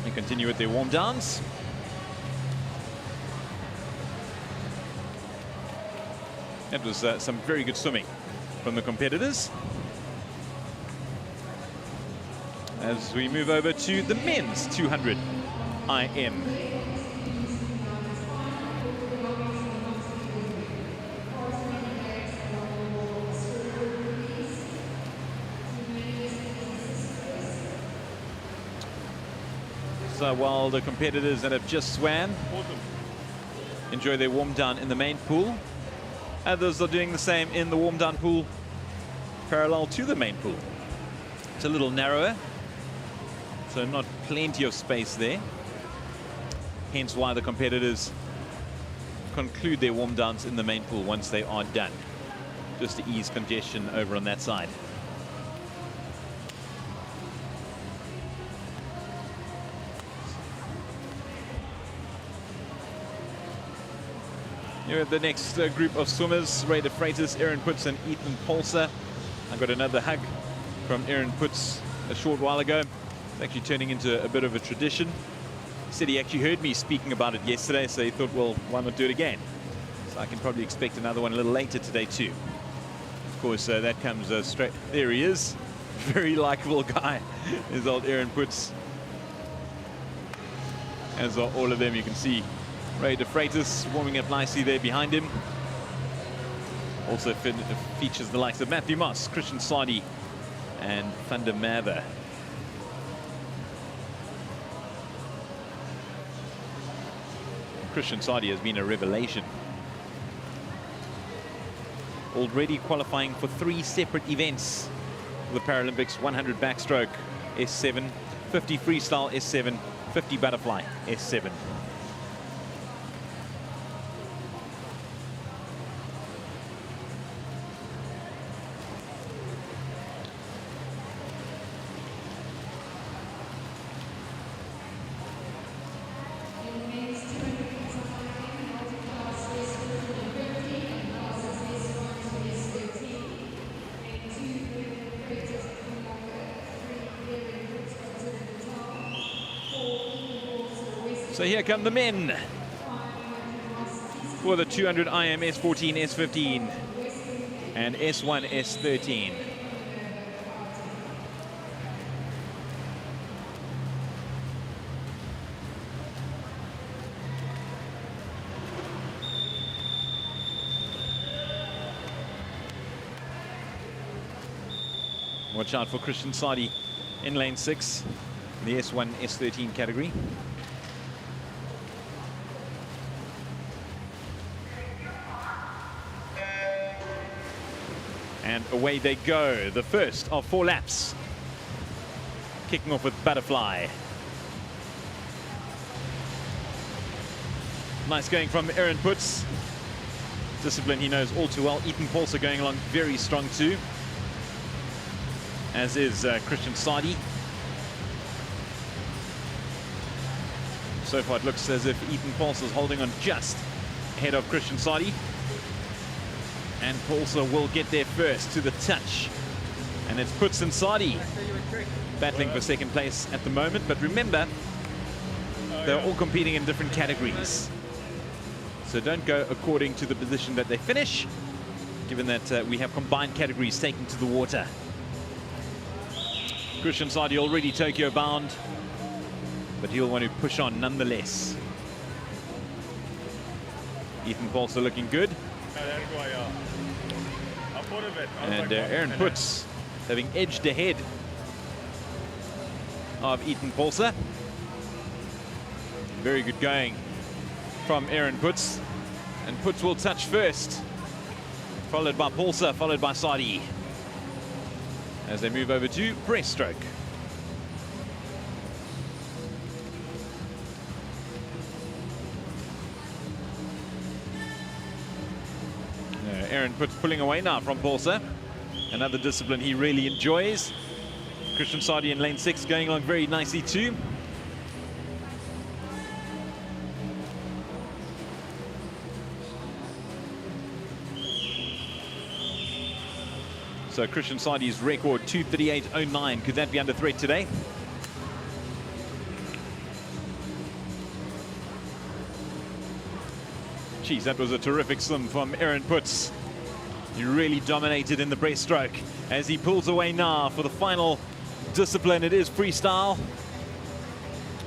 They continue with their warm downs. That was some very good swimming from the competitors. As we move over to the men's 200 IM. So while the competitors that have just swam enjoy their warm down in the main pool, others are doing the same in the warm down pool parallel to the main pool. It's a little narrower, so not plenty of space there. Hence why the competitors conclude their warm downs in the main pool once they are done, just to ease congestion over on that side. Here are the next group of swimmers: Raider Freitas, Erin Putz, and Ethan Polser. I got another hug from Erin Putz a short while ago. It's actually turning into a bit of a tradition. He said he actually heard me speaking about it yesterday, so he thought, well, why not do it again? So I can probably expect another one a little later today too. Of course, that comes straight. There he is. Very likable guy, is old Erin Putz. As are all of them, you can see Raider Freitas warming up nicely there behind him. Also features the likes of Matthew Moss, Christian Sadi, and Van der Merwe. Christian Sadi has been a revelation. Already qualifying for 3 separate events for the Paralympics: 100 backstroke, S7, 50 freestyle, S7, 50 butterfly, S7. So here come the men for the 200 IM S14, S15, and S1, S13. Watch out for Christian Sadi in lane 6, in the S1, S13 category. And away they go. The first of 4 laps. Kicking off with Butterfly. Nice going from Aaron Putz. Discipline he knows all too well. Ethan Paulser going along very strong too. As is Christian Sadi. So far it looks as if Ethan Paulser is holding on just ahead of Christian Sadi. And Paulser will get there first to the touch. And it's Putz and Sadi battling for second place at the moment. But remember, they're all competing in different categories. So don't go according to the position that they finish, given that we have combined categories taken to the water. Christian Sadi already Tokyo bound, but he'll want to push on nonetheless. Ethan Paulser looking good. And Aaron Putz having edged ahead of Ethan Paulser. Very good going from Aaron Putz. And Putz will touch first, followed by Paulser, followed by Sadi, as they move over to breaststroke. Aaron Putz pulling away now from Paulser. Another discipline he really enjoys. Christian Sadi in lane 6 going along very nicely too. So Christian Sadi's record 2:38.09. Could that be under threat today? Geez, that was a terrific swim from Aaron Putz. He really dominated in the breaststroke as he pulls away now for the final discipline. It is freestyle.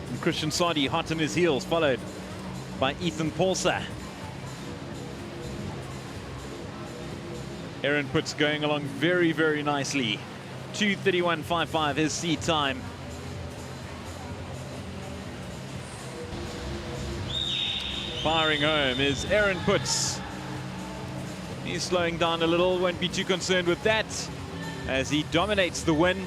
And Christian Sadi hot on his heels, followed by Ethan Paulser. Aaron Putz going along very, very nicely. 2:31.55 his seed time. Firing home is Aaron Putz. He's slowing down a little, won't be too concerned with that as he dominates the win.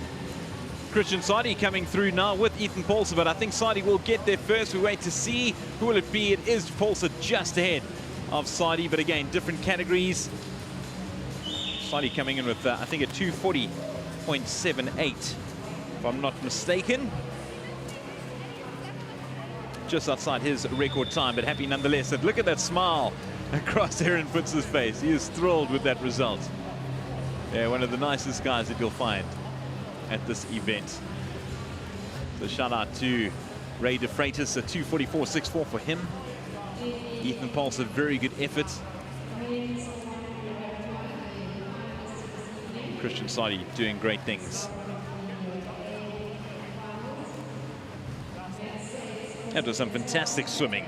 Christian Sadi coming through now with Ethan Paulser, but I think Sadi will get there first. We wait to see who will it be. It is Paulser just ahead of Sadi, but again, different categories. Sadi coming in with, I think, a 2:40.78, if I'm not mistaken. Just outside his record time, but happy nonetheless. And look at that smile across Aaron Putz's face. He is thrilled with that result. Yeah, one of the nicest guys that you'll find at this event. So shout out to Ray De Freitas, a 2:44.64 for him. Ethan Paulser, very good effort. Christian Sadi doing great things. That was some fantastic swimming.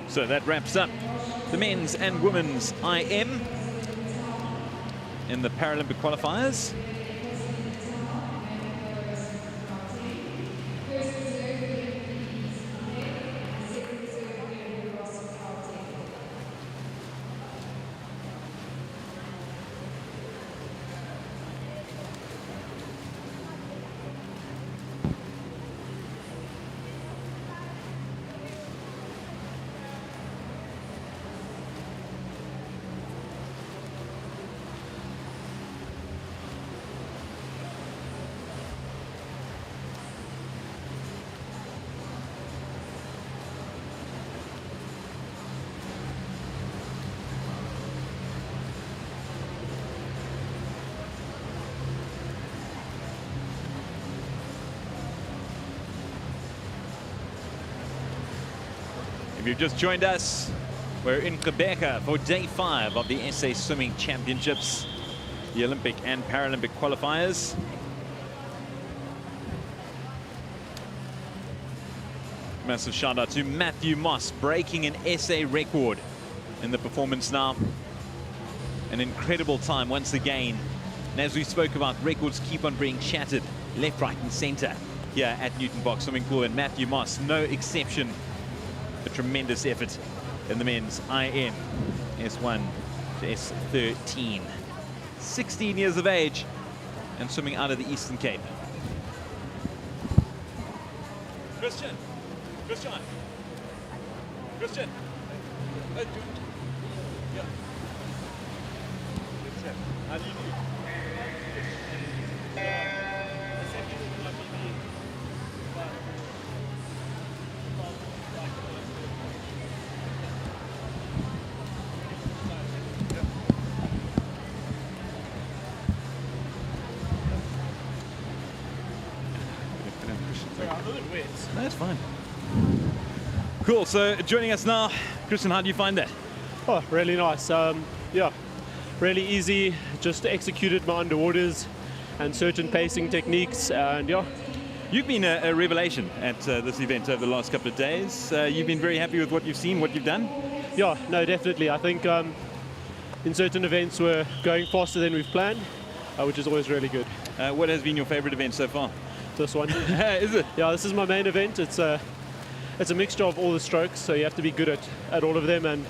So that wraps up the men's and women's IM in the Paralympic qualifiers. If you've just joined us, we're in Quebec for day 5 of the SA Swimming Championships, the Olympic and Paralympic qualifiers. Massive shout out to Matthew Moss, breaking an SA record in the performance now. An incredible time once again. And as we spoke about, records keep on being shattered left, right and center here at Newton Park Swimming Pool, and Matthew Moss, no exception. A tremendous effort in the men's IM S1 to S13. 16 years of age and swimming out of the Eastern Cape. Christian. Yeah. How do you do? That's fine. Cool, so joining us now, Christian, how do you find that? Oh, really nice. Yeah, really easy. Just executed my underwaters and certain pacing techniques, and yeah. You've been a revelation at this event over the last couple of days. You've been very happy with what you've seen, what you've done? Yeah, no, definitely. I think in certain events we're going faster than we've planned, which is always really good. What has been your favorite event so far? This one. Is it? Yeah, this is my main event. It's a mixture of all the strokes, so you have to be good at all of them, and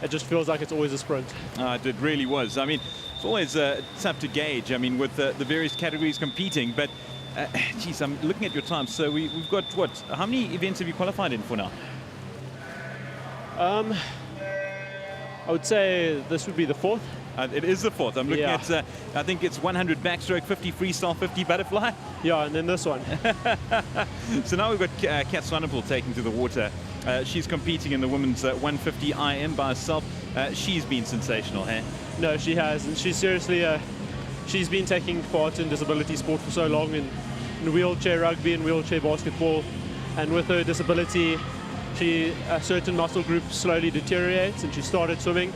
it just feels like it's always a sprint. It really was. I mean, it's always tough to gauge, I mean, with the various categories competing, but geez, I'm looking at your time. So we've got, what, how many events have you qualified in for now? I would say this would be the fourth. It is the fourth. I'm looking at, I think it's 100 backstroke, 50 freestyle, 50 butterfly. Yeah, and then this one. So now we've got Kat Swanepoel taking to the water. She's competing in the women's 150 IM by herself. She's been sensational, hey? No, she has. And she's seriously, she's been taking part in disability sport for so long, in wheelchair rugby and wheelchair basketball. And with her disability, certain muscle groups slowly deteriorates, and she started swimming.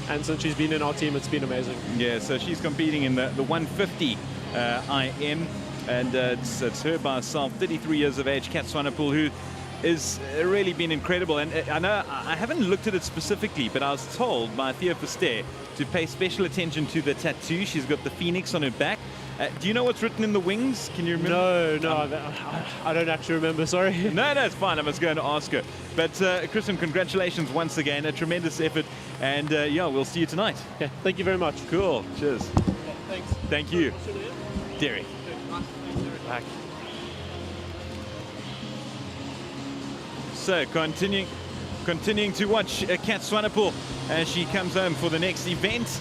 And since she's been in our team, it's been amazing. Yeah, so she's competing in the 150 IM, and it's her by herself, 33 years of age, Kat Swanepoel, who has really been incredible. And I know I haven't looked at it specifically, but I was told by Theo Verster to pay special attention to the tattoo. She's got the phoenix on her back. Do you know what's written in the wings? Can you remember? No, I don't actually remember, sorry. No, it's fine. I was going to ask her. But Christian, congratulations once again. A tremendous effort. And yeah, we'll see you tonight. Yeah, thank you very much. Cool. Cheers. Yeah, thanks. Thank you. Derek. Back. So continuing to watch Kat Swanepoel as she comes home for the next event.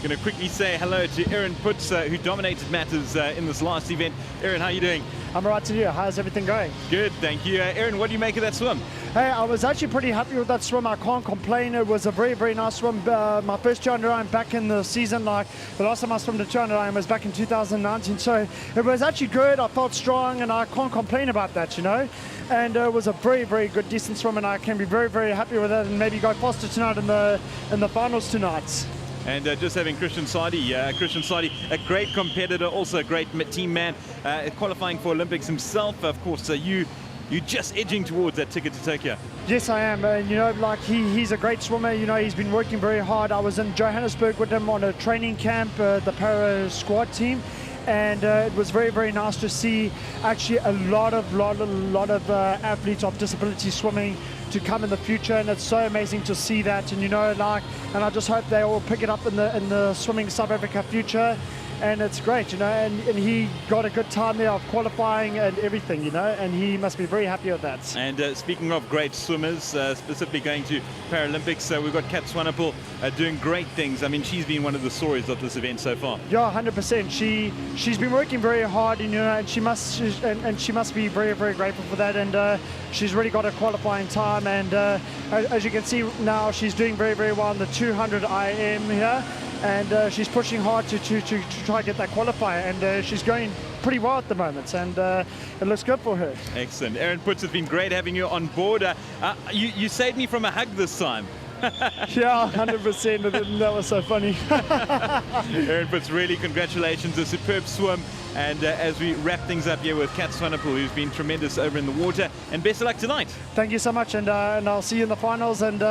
Going to quickly say hello to Erin Putz, who dominated matters in this last event. Erin, how are you doing? I'm right to you. How's everything going? Good, thank you. Erin, what do you make of that swim? Hey, I was actually pretty happy with that swim. I can't complain. It was a very, very nice swim. My first 200 IM back in the season. Like the last time I swam the 200 IM was back in 2019. So it was actually good. I felt strong, and I can't complain about that, you know. And it was a very, very good, decent swim, and I can be very, very happy with it. And maybe go faster tonight in the finals tonight. And just having Christian Sadi, a great competitor, also a great team man, qualifying for Olympics himself. Of course, you're just edging towards that ticket to Tokyo. Yes, I am. And you know, like he's a great swimmer. You know, he's been working very hard. I was in Johannesburg with him on a training camp, the para squad team. And it was very, very nice to see actually a lot of athletes of disability swimming to come in the future, and it's so amazing to see that. And you know, like, and I just hope they all pick it up in the swimming South Africa future. And it's great, you know, and he got a good time there of qualifying and everything, you know, and he must be very happy with that. And speaking of great swimmers, specifically going to Paralympics, we've got Kat Swanepoel doing great things. I mean, she's been one of the stories of this event so far. Yeah, 100%. She's been working very hard, and you know, and she must be very, very grateful for that. And she's really got a qualifying time, and as you can see now, she's doing very, very well in the 200 IM here. And she's pushing hard to try to get that qualifier, and she's going pretty well at the moment, and it looks good for her. Excellent. Erin Putz, it's been great having you on board. You saved me from a hug this time. Yeah, 100%. That was so funny. Erin Putz, really congratulations, a superb swim. And as we wrap things up here with Kat Swanepoel, who's been tremendous over in the water, and best of luck tonight. Thank you so much, and I'll see you in the finals. And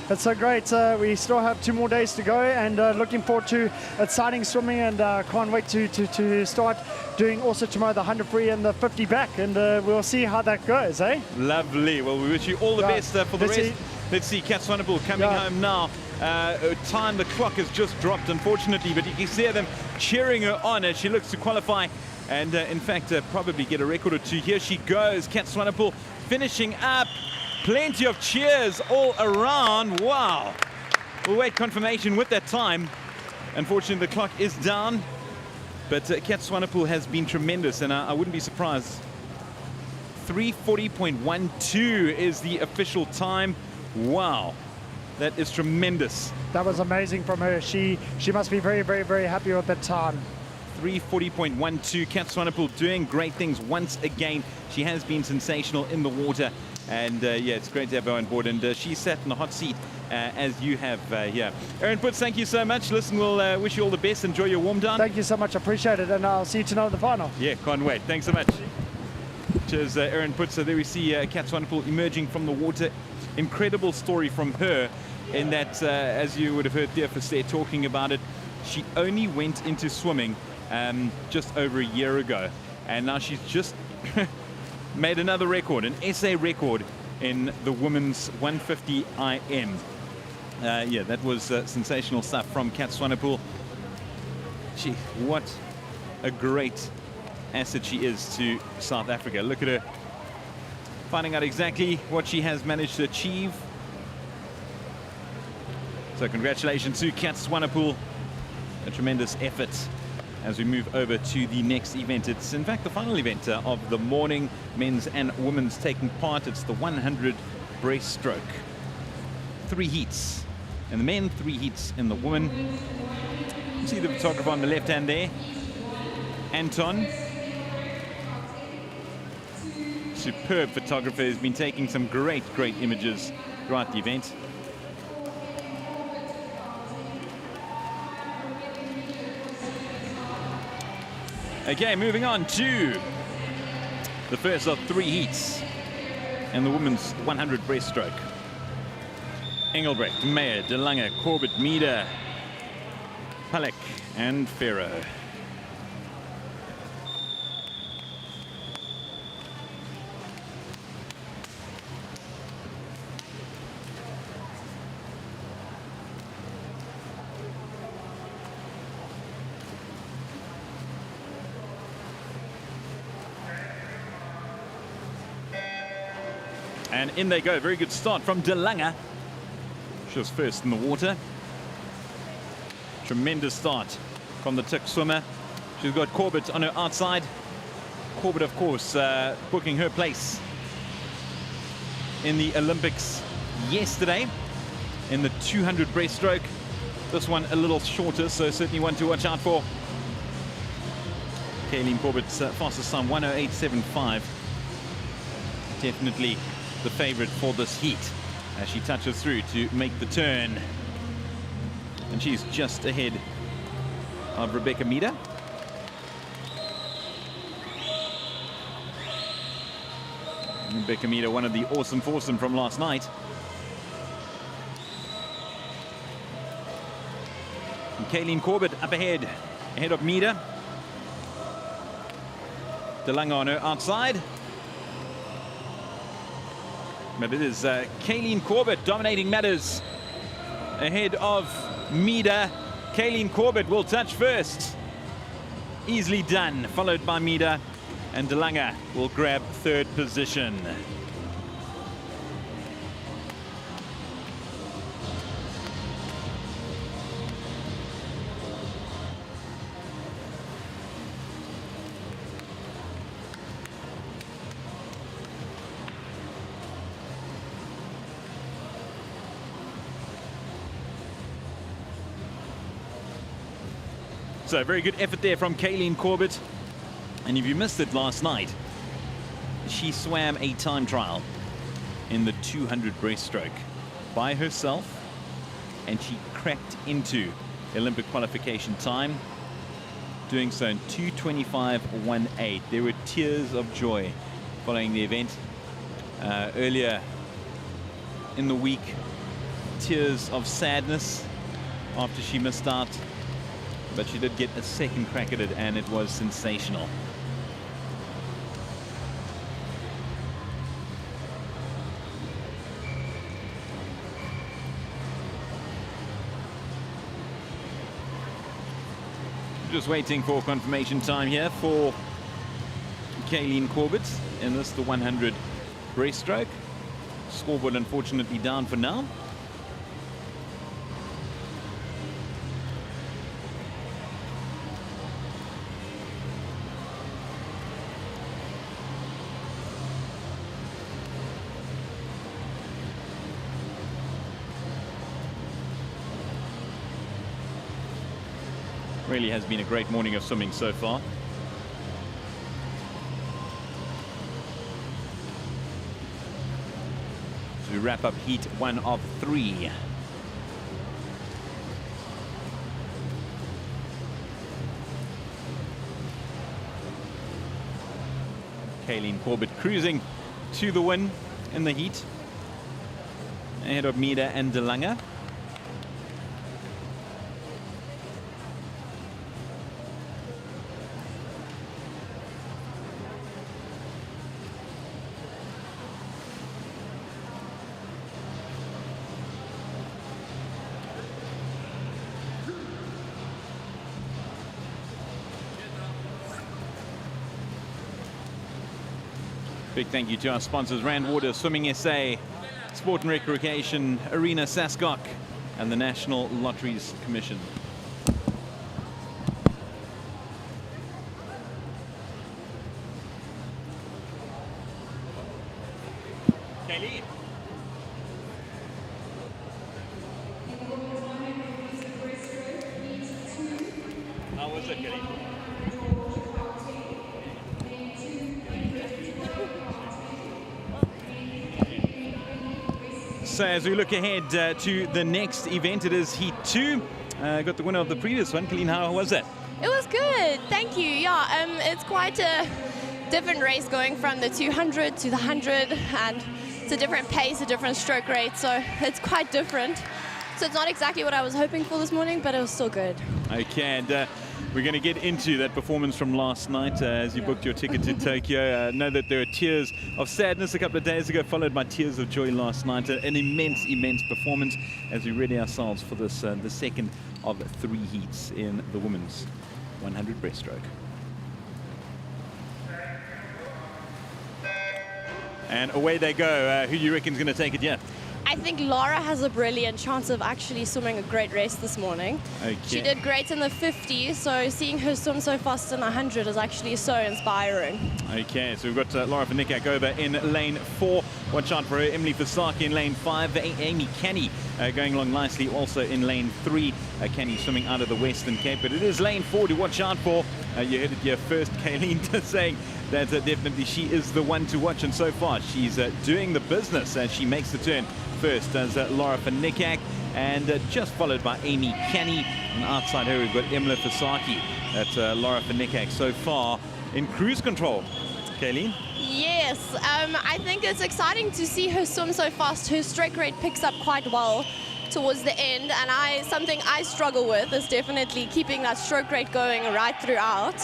it's so great. We still have 2 more days to go, and looking forward to exciting swimming, and can't wait to start doing also tomorrow the 100 free and the 50 back, and we'll see how that goes, eh? Lovely. Well, we wish you all the best for the rest. Let's see, Kat Swanepoel coming home now. The clock has just dropped, unfortunately, but you can see them cheering her on as she looks to qualify and, in fact, probably get a record or 2. Here she goes, Kat Swanepoel finishing up. Plenty of cheers all around. Wow. We'll wait confirmation with that time. Unfortunately, the clock is down, but Kat Swanepoel has been tremendous, and I wouldn't be surprised. 3:40.12 is the official time. Wow. That is tremendous. That was amazing from her. She must be very, very, very happy with that time. 3:40.12. Kat Swanepoel doing great things once again. She has been sensational in the water. And yeah, it's great to have her on board. And she sat in the hot seat as you have here. Erin Putz, thank you so much. Listen, we'll wish you all the best. Enjoy your warm down. Thank you so much. I appreciate it. And I'll see you tonight in the final. Yeah, can't wait. Thanks so much. Cheers, Erin Putz. So there we see Kat Swanepoel emerging from the water. Incredible story from her, in that, as you would have heard Theo Verster talking about it, she only went into swimming just over a year ago. And now she's just made another record, an SA record in the women's 150 IM. Yeah, that was sensational stuff from Kat Swanepoel. Gee, what a great asset she is to South Africa. Look at her finding out exactly what she has managed to achieve. So congratulations to Kat Swanepoel. A tremendous effort as we move over to the next event. It's in fact the final event of the morning, men's and women's taking part. It's the 100 breaststroke. 3 heats in the men, 3 heats in the women. You see the photographer on the left hand there, Anton. Superb photographer, has been taking some great images throughout the event. Okay, moving on to the first of 3 heats in the women's 100 breaststroke. Engelbrecht, Meyer, De Lange, Corbett, Meeder, Palek and Ferro. And in they go. Very good start from De Lange. She was first in the water. Tremendous start from the Tick swimmer. She's got Corbett on her outside. Corbett, of course, booking her place in the Olympics yesterday in the 200 breaststroke. This one a little shorter, so certainly one to watch out for. Kayleen Corbett's fastest time, 1:08.75. Definitely the favorite for this heat as she touches through to make the turn. And she's just ahead of Rebecca Meeder. Rebecca Meeder, one of the awesome foursome from last night. And Kayleen Corbett up ahead of Meeder. De Lange on her outside. But it is Kayleen Corbett dominating matters ahead of Meeder. Kayleen Corbett will touch first. Easily done, followed by Meeder. And De Lange will grab 3rd position. So very good effort there from Kayleen Corbett. And if you missed it last night, she swam a time trial in the 200 breaststroke by herself. and she cracked into Olympic qualification time, doing so in 2:25.18. There were tears of joy following the event. Earlier in the week, tears of sadness after she missed out, but she did get a second crack at it, and it was sensational. Just waiting for confirmation time here for Kayleen Corbett in this, the 100 breaststroke. Scoreboard unfortunately down for now. Really has been a great morning of swimming so far. So we wrap up heat 1 of 3. Kayleen Corbett cruising to the win in the heat, ahead of Mida and De Lange. Big thank you to our sponsors, Rand Water, Swimming SA, Sport and Recreation, Arena Saskok, and the National Lotteries Commission. Kayleen. How was it, Kayleen? So as we look ahead to the next event, it is Heat 2. Got the winner of the previous one. Kayleen, how was that? It was good, thank you. Yeah, it's quite a different race going from the 200 to the 100, and it's a different pace, a different stroke rate, so it's quite different. So it's not exactly what I was hoping for this morning, but it was still good. Okay, and we're going to get into that performance from last night as you booked your ticket to Tokyo. Know that there were tears of sadness a couple of days ago, followed by tears of joy last night. An immense performance as we ready ourselves for this, the second of 3 heats in the women's 100 breaststroke. And away they go. Who do you reckon is going to take it here? I think Laura has a brilliant chance of actually swimming a great race this morning. Okay. She did great in the 50, so seeing her swim so fast in 100 is actually so inspiring. Okay, so we've got Laura Vonnegut over in lane 4. Watch out for her. Emily Fasaki in lane 5. Amy Kenny going along nicely also in lane 3. Kenny swimming out of the Western Cape, but it is lane 4 to watch out for. You heard it here first, Kayleen, saying that definitely she is the one to watch, and so far she's doing the business as she makes the turn first as Laura Vonnegut, and just followed by Amy Kenny, and outside her we've got Emily Fasaki at Laura Vonnegut so far in cruise control. Kayleen? Yes, I think it's exciting to see her swim so fast. Her stroke rate picks up quite well towards the end, and something I struggle with is definitely keeping that stroke rate going right throughout.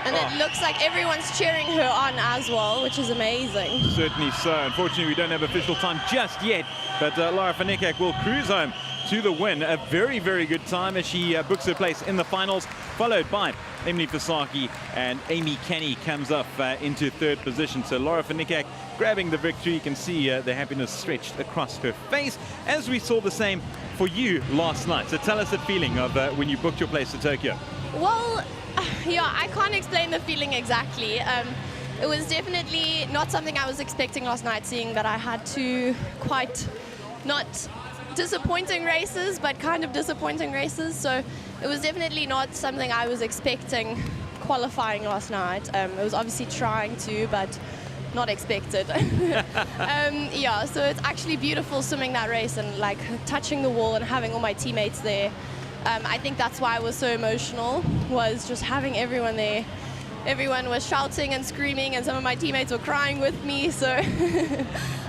And it looks like everyone's cheering her on as well, which is amazing. Certainly so. Unfortunately, we don't have official time just yet, but Laura Vonnegut will cruise home to the win. A very, very good time as she books her place in the finals, followed by Emily Fasaki, and Amy Kenny comes up into 3rd position. So Laura Vonnegut grabbing the victory. You can see the happiness stretched across her face, as we saw the same for you last night. So tell us the feeling of when you booked your place to Tokyo. Well, yeah, I can't explain the feeling exactly. It was definitely not something I was expecting last night, seeing that I had 2 quite not disappointing races, but kind of disappointing races. So it was definitely not something I was expecting qualifying last night. It was obviously trying to, but not expected. Yeah, so it's actually beautiful swimming that race and like touching the wall and having all my teammates there. I think that's why I was so emotional, was just having everyone there. Everyone was shouting and screaming, and some of my teammates were crying with me, so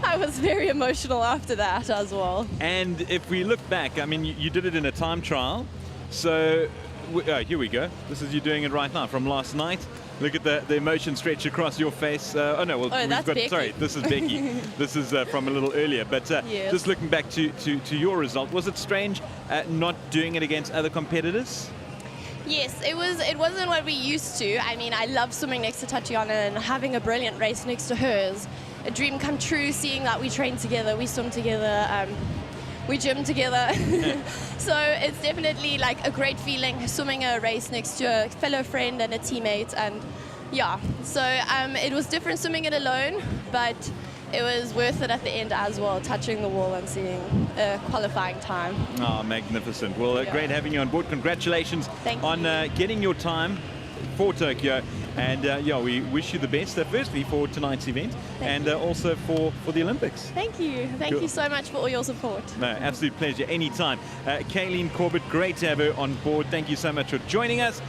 I was very emotional after that as well. And if we look back, I mean, you did it in a time trial, so here we go. This is you doing it right now from last night. Look at the emotion stretch across your face. Oh no, well, that's Becky. Sorry, this is Becky. This is from a little earlier. But Yes. just looking back to your result, was it strange not doing it against other competitors? Yes, it wasn't what we used to. I mean, I love swimming next to Tatiana, and having a brilliant race next to hers. A dream come true, seeing that we train together, we swim together, we gym together. So it's definitely like a great feeling swimming a race next to a fellow friend and a teammate. And yeah, so it was different swimming it alone, but it was worth it at the end as well, touching the wall and seeing a qualifying time. Oh, magnificent. Well, Yeah. great having you on board. Congratulations Thank on getting your time for Tokyo. And yeah, we wish you the best, firstly for tonight's event and also for the Olympics. Thank you. Thank Cool. you so much for all your support. No, absolute pleasure. Anytime. Kayleen Corbett, great to have her on board. Thank you so much for joining us.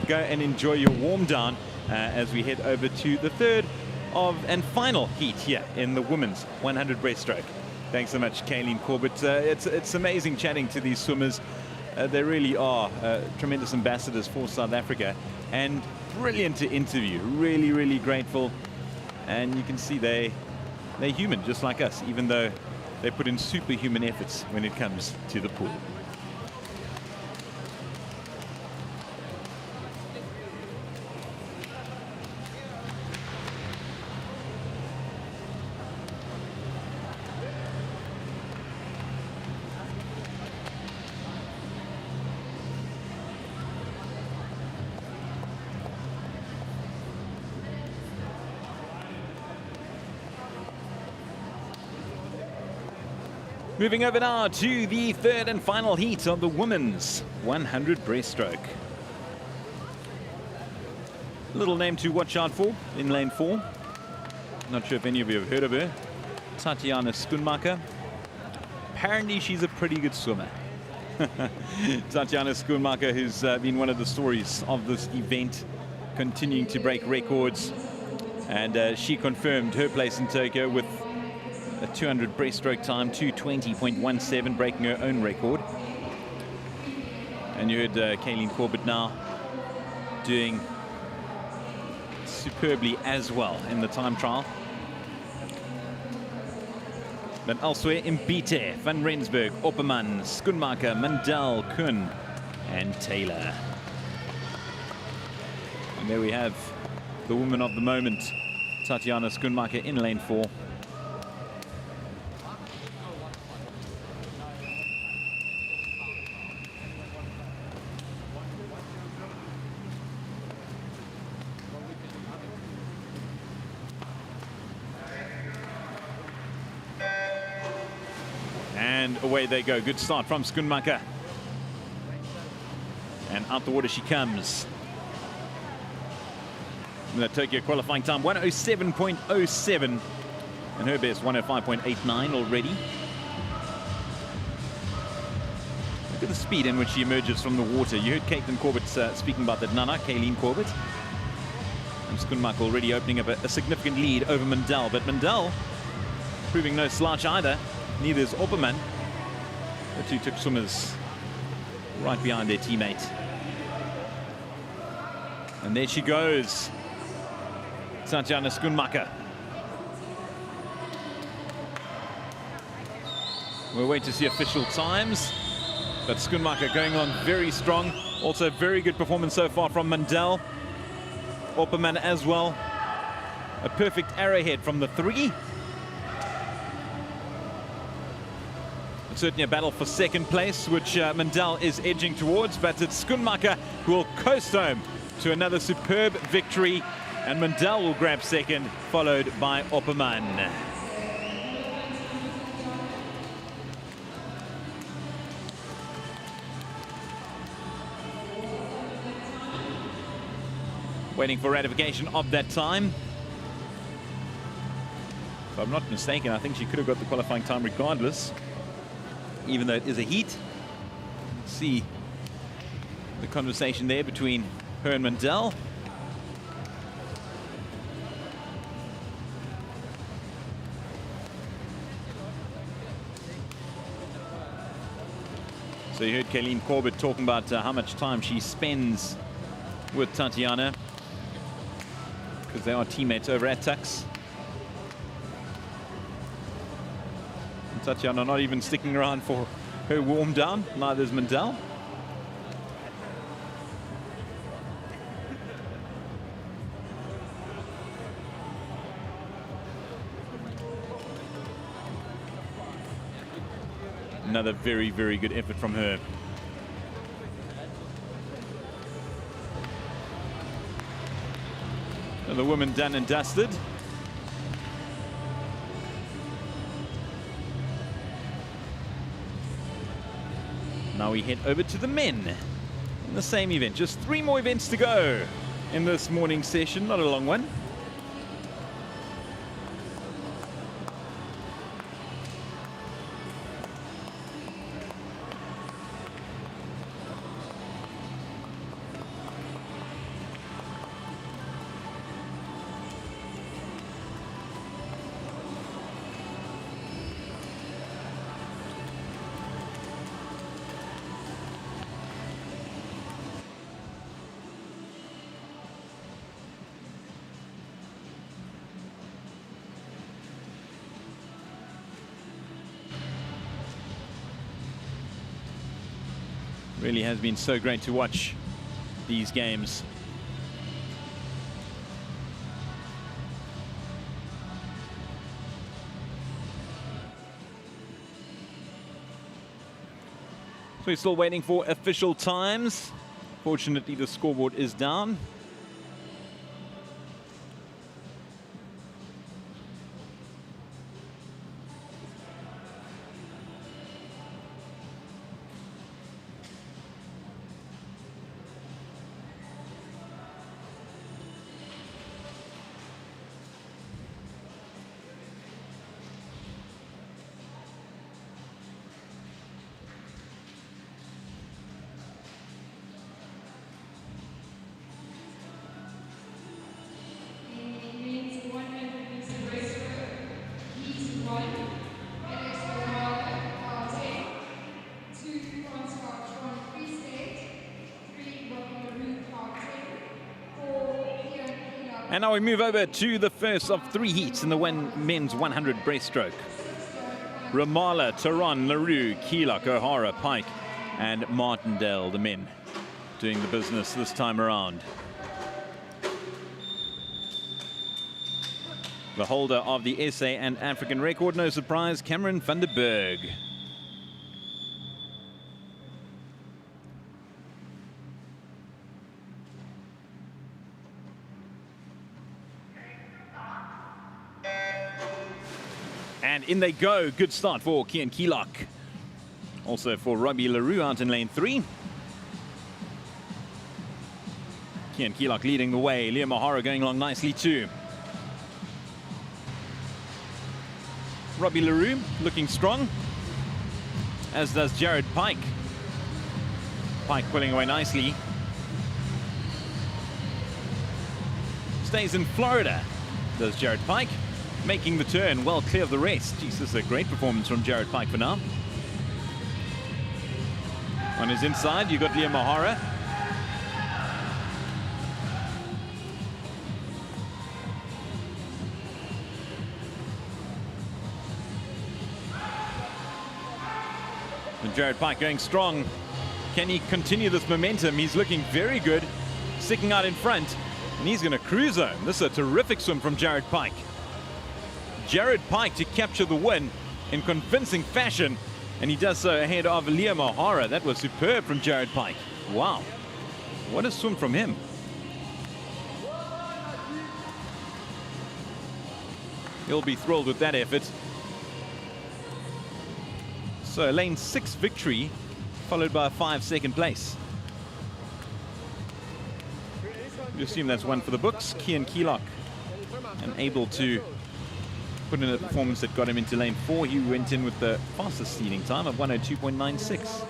Go and enjoy your warm down as we head over to the third and final heat here in the women's 100 breaststroke. Thanks so much, Kayleen Corbett. It's amazing chatting to these swimmers. They really are tremendous ambassadors for South Africa and brilliant to interview. Really, really grateful. And you can see they're human just like us, even though they put in superhuman efforts when it comes to the pool. Moving over now to the third and final heat of the women's 100 breaststroke. Little name to watch out for in lane 4. Not sure if any of you have heard of her. Tatiana Schumacher. Apparently she's a pretty good swimmer. Tatiana Schumacher, who's been one of the stories of this event, continuing to break records. And she confirmed her place in Tokyo with a 200 breaststroke time, 2:20.17, breaking her own record. And you heard Kayleen Corbett now doing superbly as well in the time trial. But elsewhere, Mbite, Van Rensburg, Opperman, Schoenmaker, Mandel, Kuhn, and Taylor. And there we have the woman of the moment, Tatiana Schumacher in lane 4. And away they go. Good start from Schoenmaker. And out the water she comes. The Tokyo qualifying time, 1:07.07. And her best, 1:05.89 already. Look at the speed in which she emerges from the water. You heard Caitlin Corbett speaking about that, Nana, Kayleen Corbett. And Schoenmaker already opening up a significant lead over Mandel. But Mandel proving no slouch either. Neither is Opperman. The two took swimmers right behind their teammate. And there she goes. Tatiana Schumacher. We'll wait to see official times. But Schumacher going on very strong. Also very good performance so far from Mandel. Opperman as well. A perfect arrowhead from the 3. It's certainly a battle for second place, which Mandel is edging towards, but it's Schoenmaker who will coast home to another superb victory, and Mandel will grab second, followed by Opperman. Waiting for ratification of that time. If I'm not mistaken, I think she could have got the qualifying time regardless, even though it is a heat. See the conversation there between her and Mundell. So you heard Kayleen Corbett talking about how much time she spends with Tatiana, because they are teammates over at Tux. And Tatiana not even sticking around for her warm down, neither is Mundell. Another very, very good effort from her. So the women done and dusted. Now we head over to the men in the same event. Just 3 more events to go in this morning session, not a long one. Really has been so great to watch these games. So we're still waiting for official times. Fortunately, the scoreboard is down. And now we move over to the first of 3 heats in the men's 100 breaststroke. Ramala, Taran, LaRue, Keelock, O'Hara, Pike, and Martindale, the men, doing the business this time around. The holder of the SA and African record, no surprise, Cameron van der Berg. And in they go. Good start for Kian Keelock. Also for Robbie LaRue out in lane 3. Kian Keelock leading the way. Liam O'Hara going along nicely too. Robbie LaRue looking strong, as does Jared Pike. Pike pulling away nicely. Stays in Florida, does Jared Pike. Making the turn, well clear of the rest. Jeez, this is a great performance from Jared Pike for now. On his inside, you got Liam O'Hara. And Jared Pike going strong. Can he continue this momentum? He's looking very good, sticking out in front, and he's going to cruise home. This is a terrific swim from Jared Pike. Jared Pike to capture the win in convincing fashion, and he does so ahead of Liam O'Hara. That was superb from Jared Pike. Wow, what a swim from him. He'll be thrilled with that effort. So lane 6 victory, followed by a 5-second place. You assume that's one for the books. Kian Keelock and able to put in a performance that got him into lane 4. He went in with the fastest seeding time of 102.96.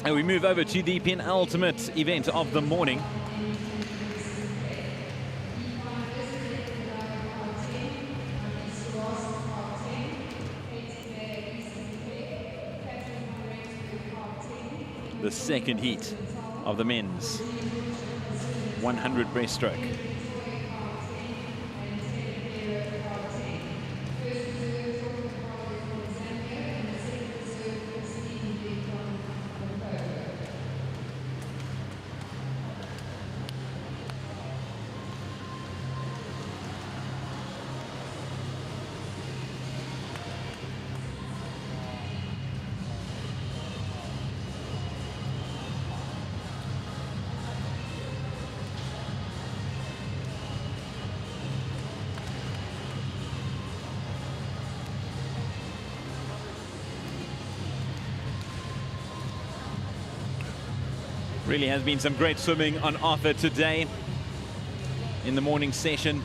And we move over to the penultimate event of the morning. The second heat of the men's 100 breaststroke. Really has been some great swimming on offer today in the morning session.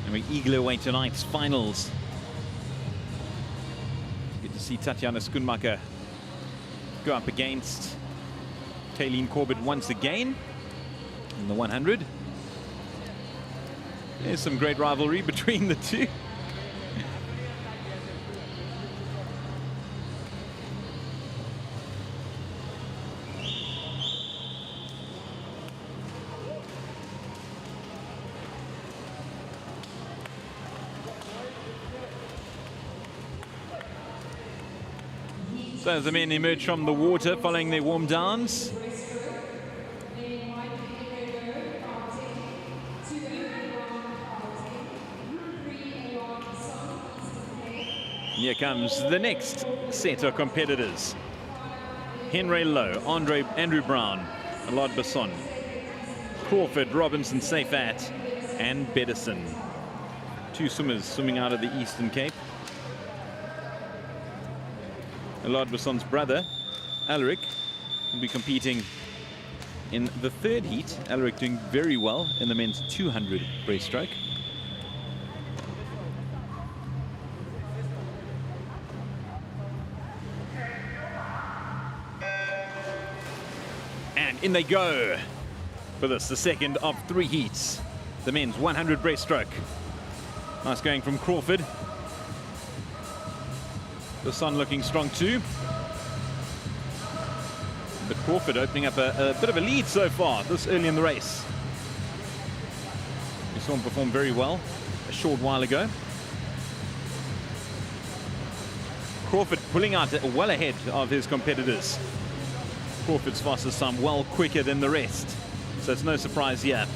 And we eagerly await tonight's finals. Good to see Tatiana Schumacher go up against Kayleen Corbett once again in the 100. There's some great rivalry between the two. So as the men emerge from the water following their warm downs. Here comes the next set of competitors. Henry Lowe, Andrew Brown, Alad Besson, Crawford, Robinson, Safat, and Bedison. Two swimmers swimming out of the Eastern Cape. Alad Besson's brother, Alaric, will be competing in the third heat. Alaric doing very well in the men's 200 breaststroke. And in they go for this, the second of 3 heats. The men's 100 breaststroke. Nice going from Crawford. The sun looking strong too. But Crawford opening up a bit of a lead so far this early in the race. We saw him perform very well a short while ago. Crawford pulling out well ahead of his competitors. Crawford's fastest time well quicker than the rest. So it's no surprise here.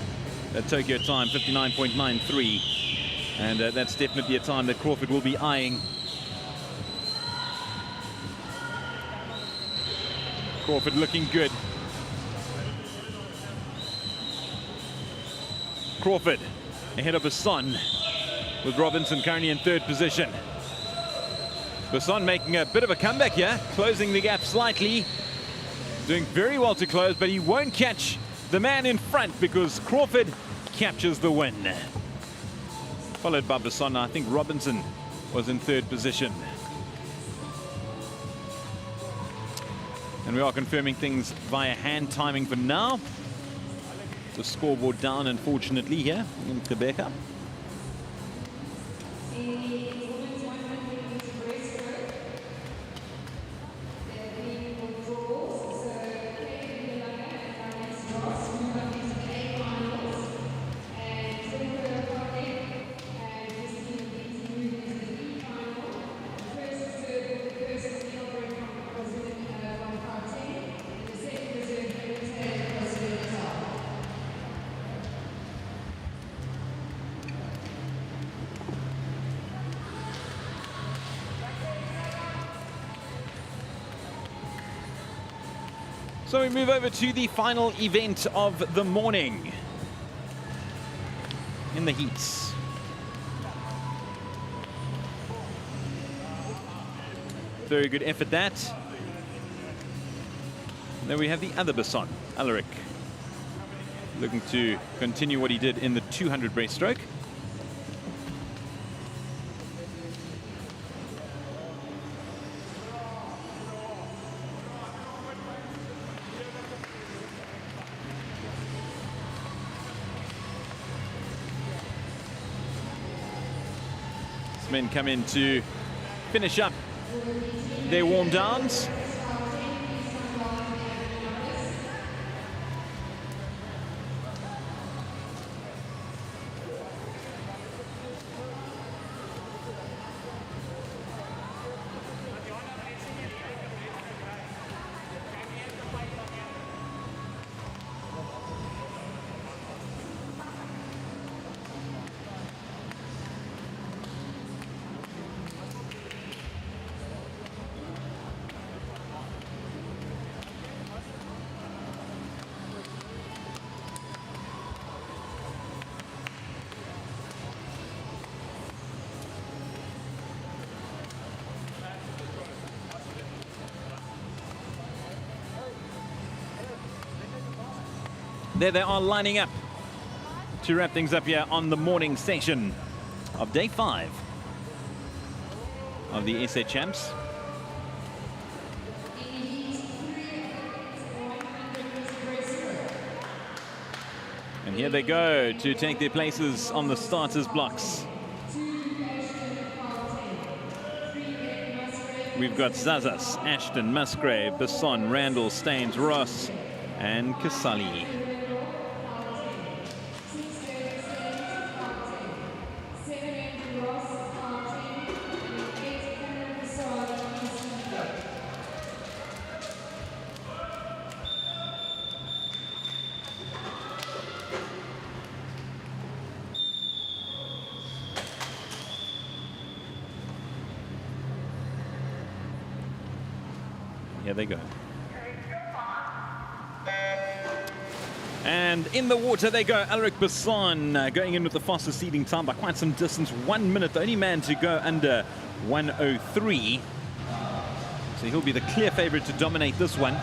That Tokyo time, 59.93. And that's definitely a time that Crawford will be eyeing. Crawford looking good. Crawford ahead of Besson, with Robinson currently in third position. Besson making a bit of a comeback here, closing the gap slightly. Doing very well to close, but he won't catch the man in front because Crawford captures the win. Followed by Besson. I think Robinson was in third position. And we are confirming things via hand timing for now. The scoreboard down, unfortunately, here in Quebec. So we move over to the final event of the morning. in the heats. Very good effort that. And then we have the other Basson, Alaric, looking to continue what he did in the 200 breaststroke. Men come in to finish up their warm downs. There they are lining up to wrap things up here on the morning session of day 5 of the SA Champs. And here they go to take their places on the starters blocks. We've got Zazas, Ashton, Musgrave, Basson, Randall, Staines, Ross, and Kasali. Here they go. And in the water they go. Alaric Basson going in with the fastest seeding time by quite some distance. 1 minute, the only man to go under 1:03. So he'll be the clear favorite to dominate this one,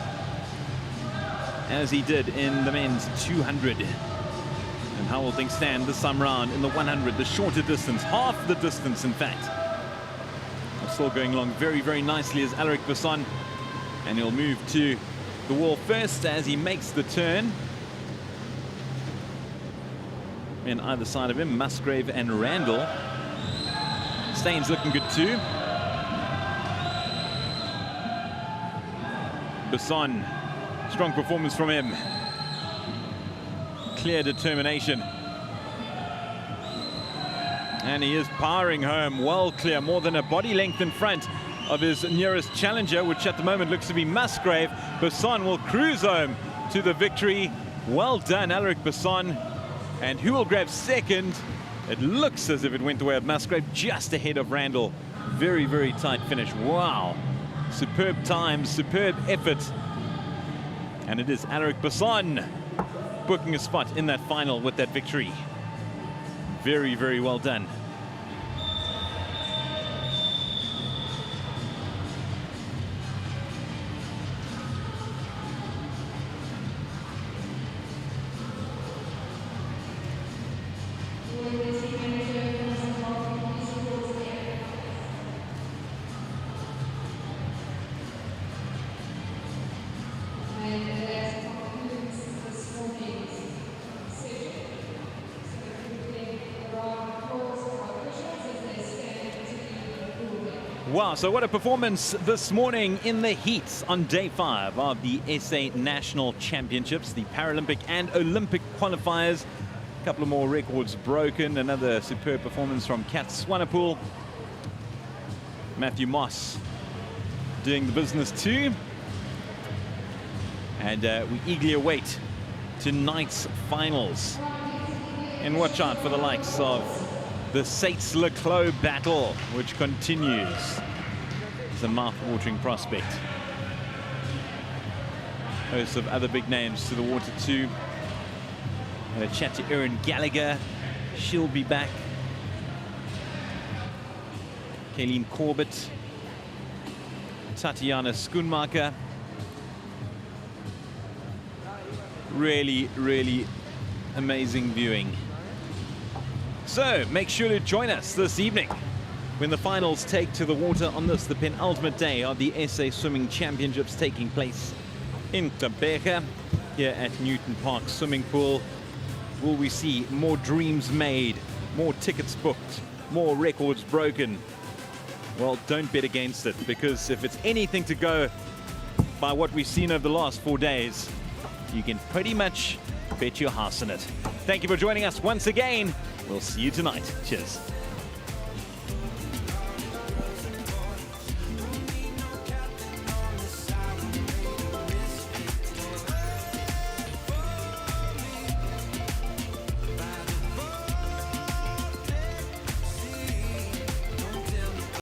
as he did in the men's 200. And how will things stand this time round in the 100, the shorter distance, half the distance in fact. Still going along very, very nicely is Alaric Basson. And he'll move to the wall first as he makes the turn. And either side of him, Musgrave and Randall. Staines looking good too. Basson, strong performance from him. Clear determination. And he is powering home, well clear, more than a body length in front of his nearest challenger, which at the moment looks to be Musgrave. Basson will cruise home to the victory. Well done, Alaric Basson. And who will grab second? It looks as if it went the way of Musgrave, just ahead of Randall. Very, very tight finish. Wow. Superb time, superb effort. And it is Alaric Basson booking a spot in that final with that victory. Very, very well done. Wow, so what a performance this morning in the heats on day 5 of the SA National Championships, the Paralympic and Olympic qualifiers. A couple of more records broken. Another superb performance from Kat Swanepoel. Matthew Moss doing the business too. And we eagerly await tonight's finals. And watch out for the likes of the Sates-Leclos battle, which continues. It's a mouth-watering prospect. Host of other big names to the water too. Had a chat to Erin Gallagher. she'll be back. Kayleen Corbett, Tatiana Schumacher. Really, really amazing viewing. So make sure to join us this evening when the finals take to the water on this, the penultimate day of the SA Swimming Championships taking place in Gqeberha here at Newton Park Swimming Pool. Will we see more dreams made, more tickets booked, more records broken? Well, don't bet against it, because if it's anything to go by what we've seen over the last 4 days, you can pretty much bet your house on it. Thank you for joining us once again. We'll see you tonight. Cheers.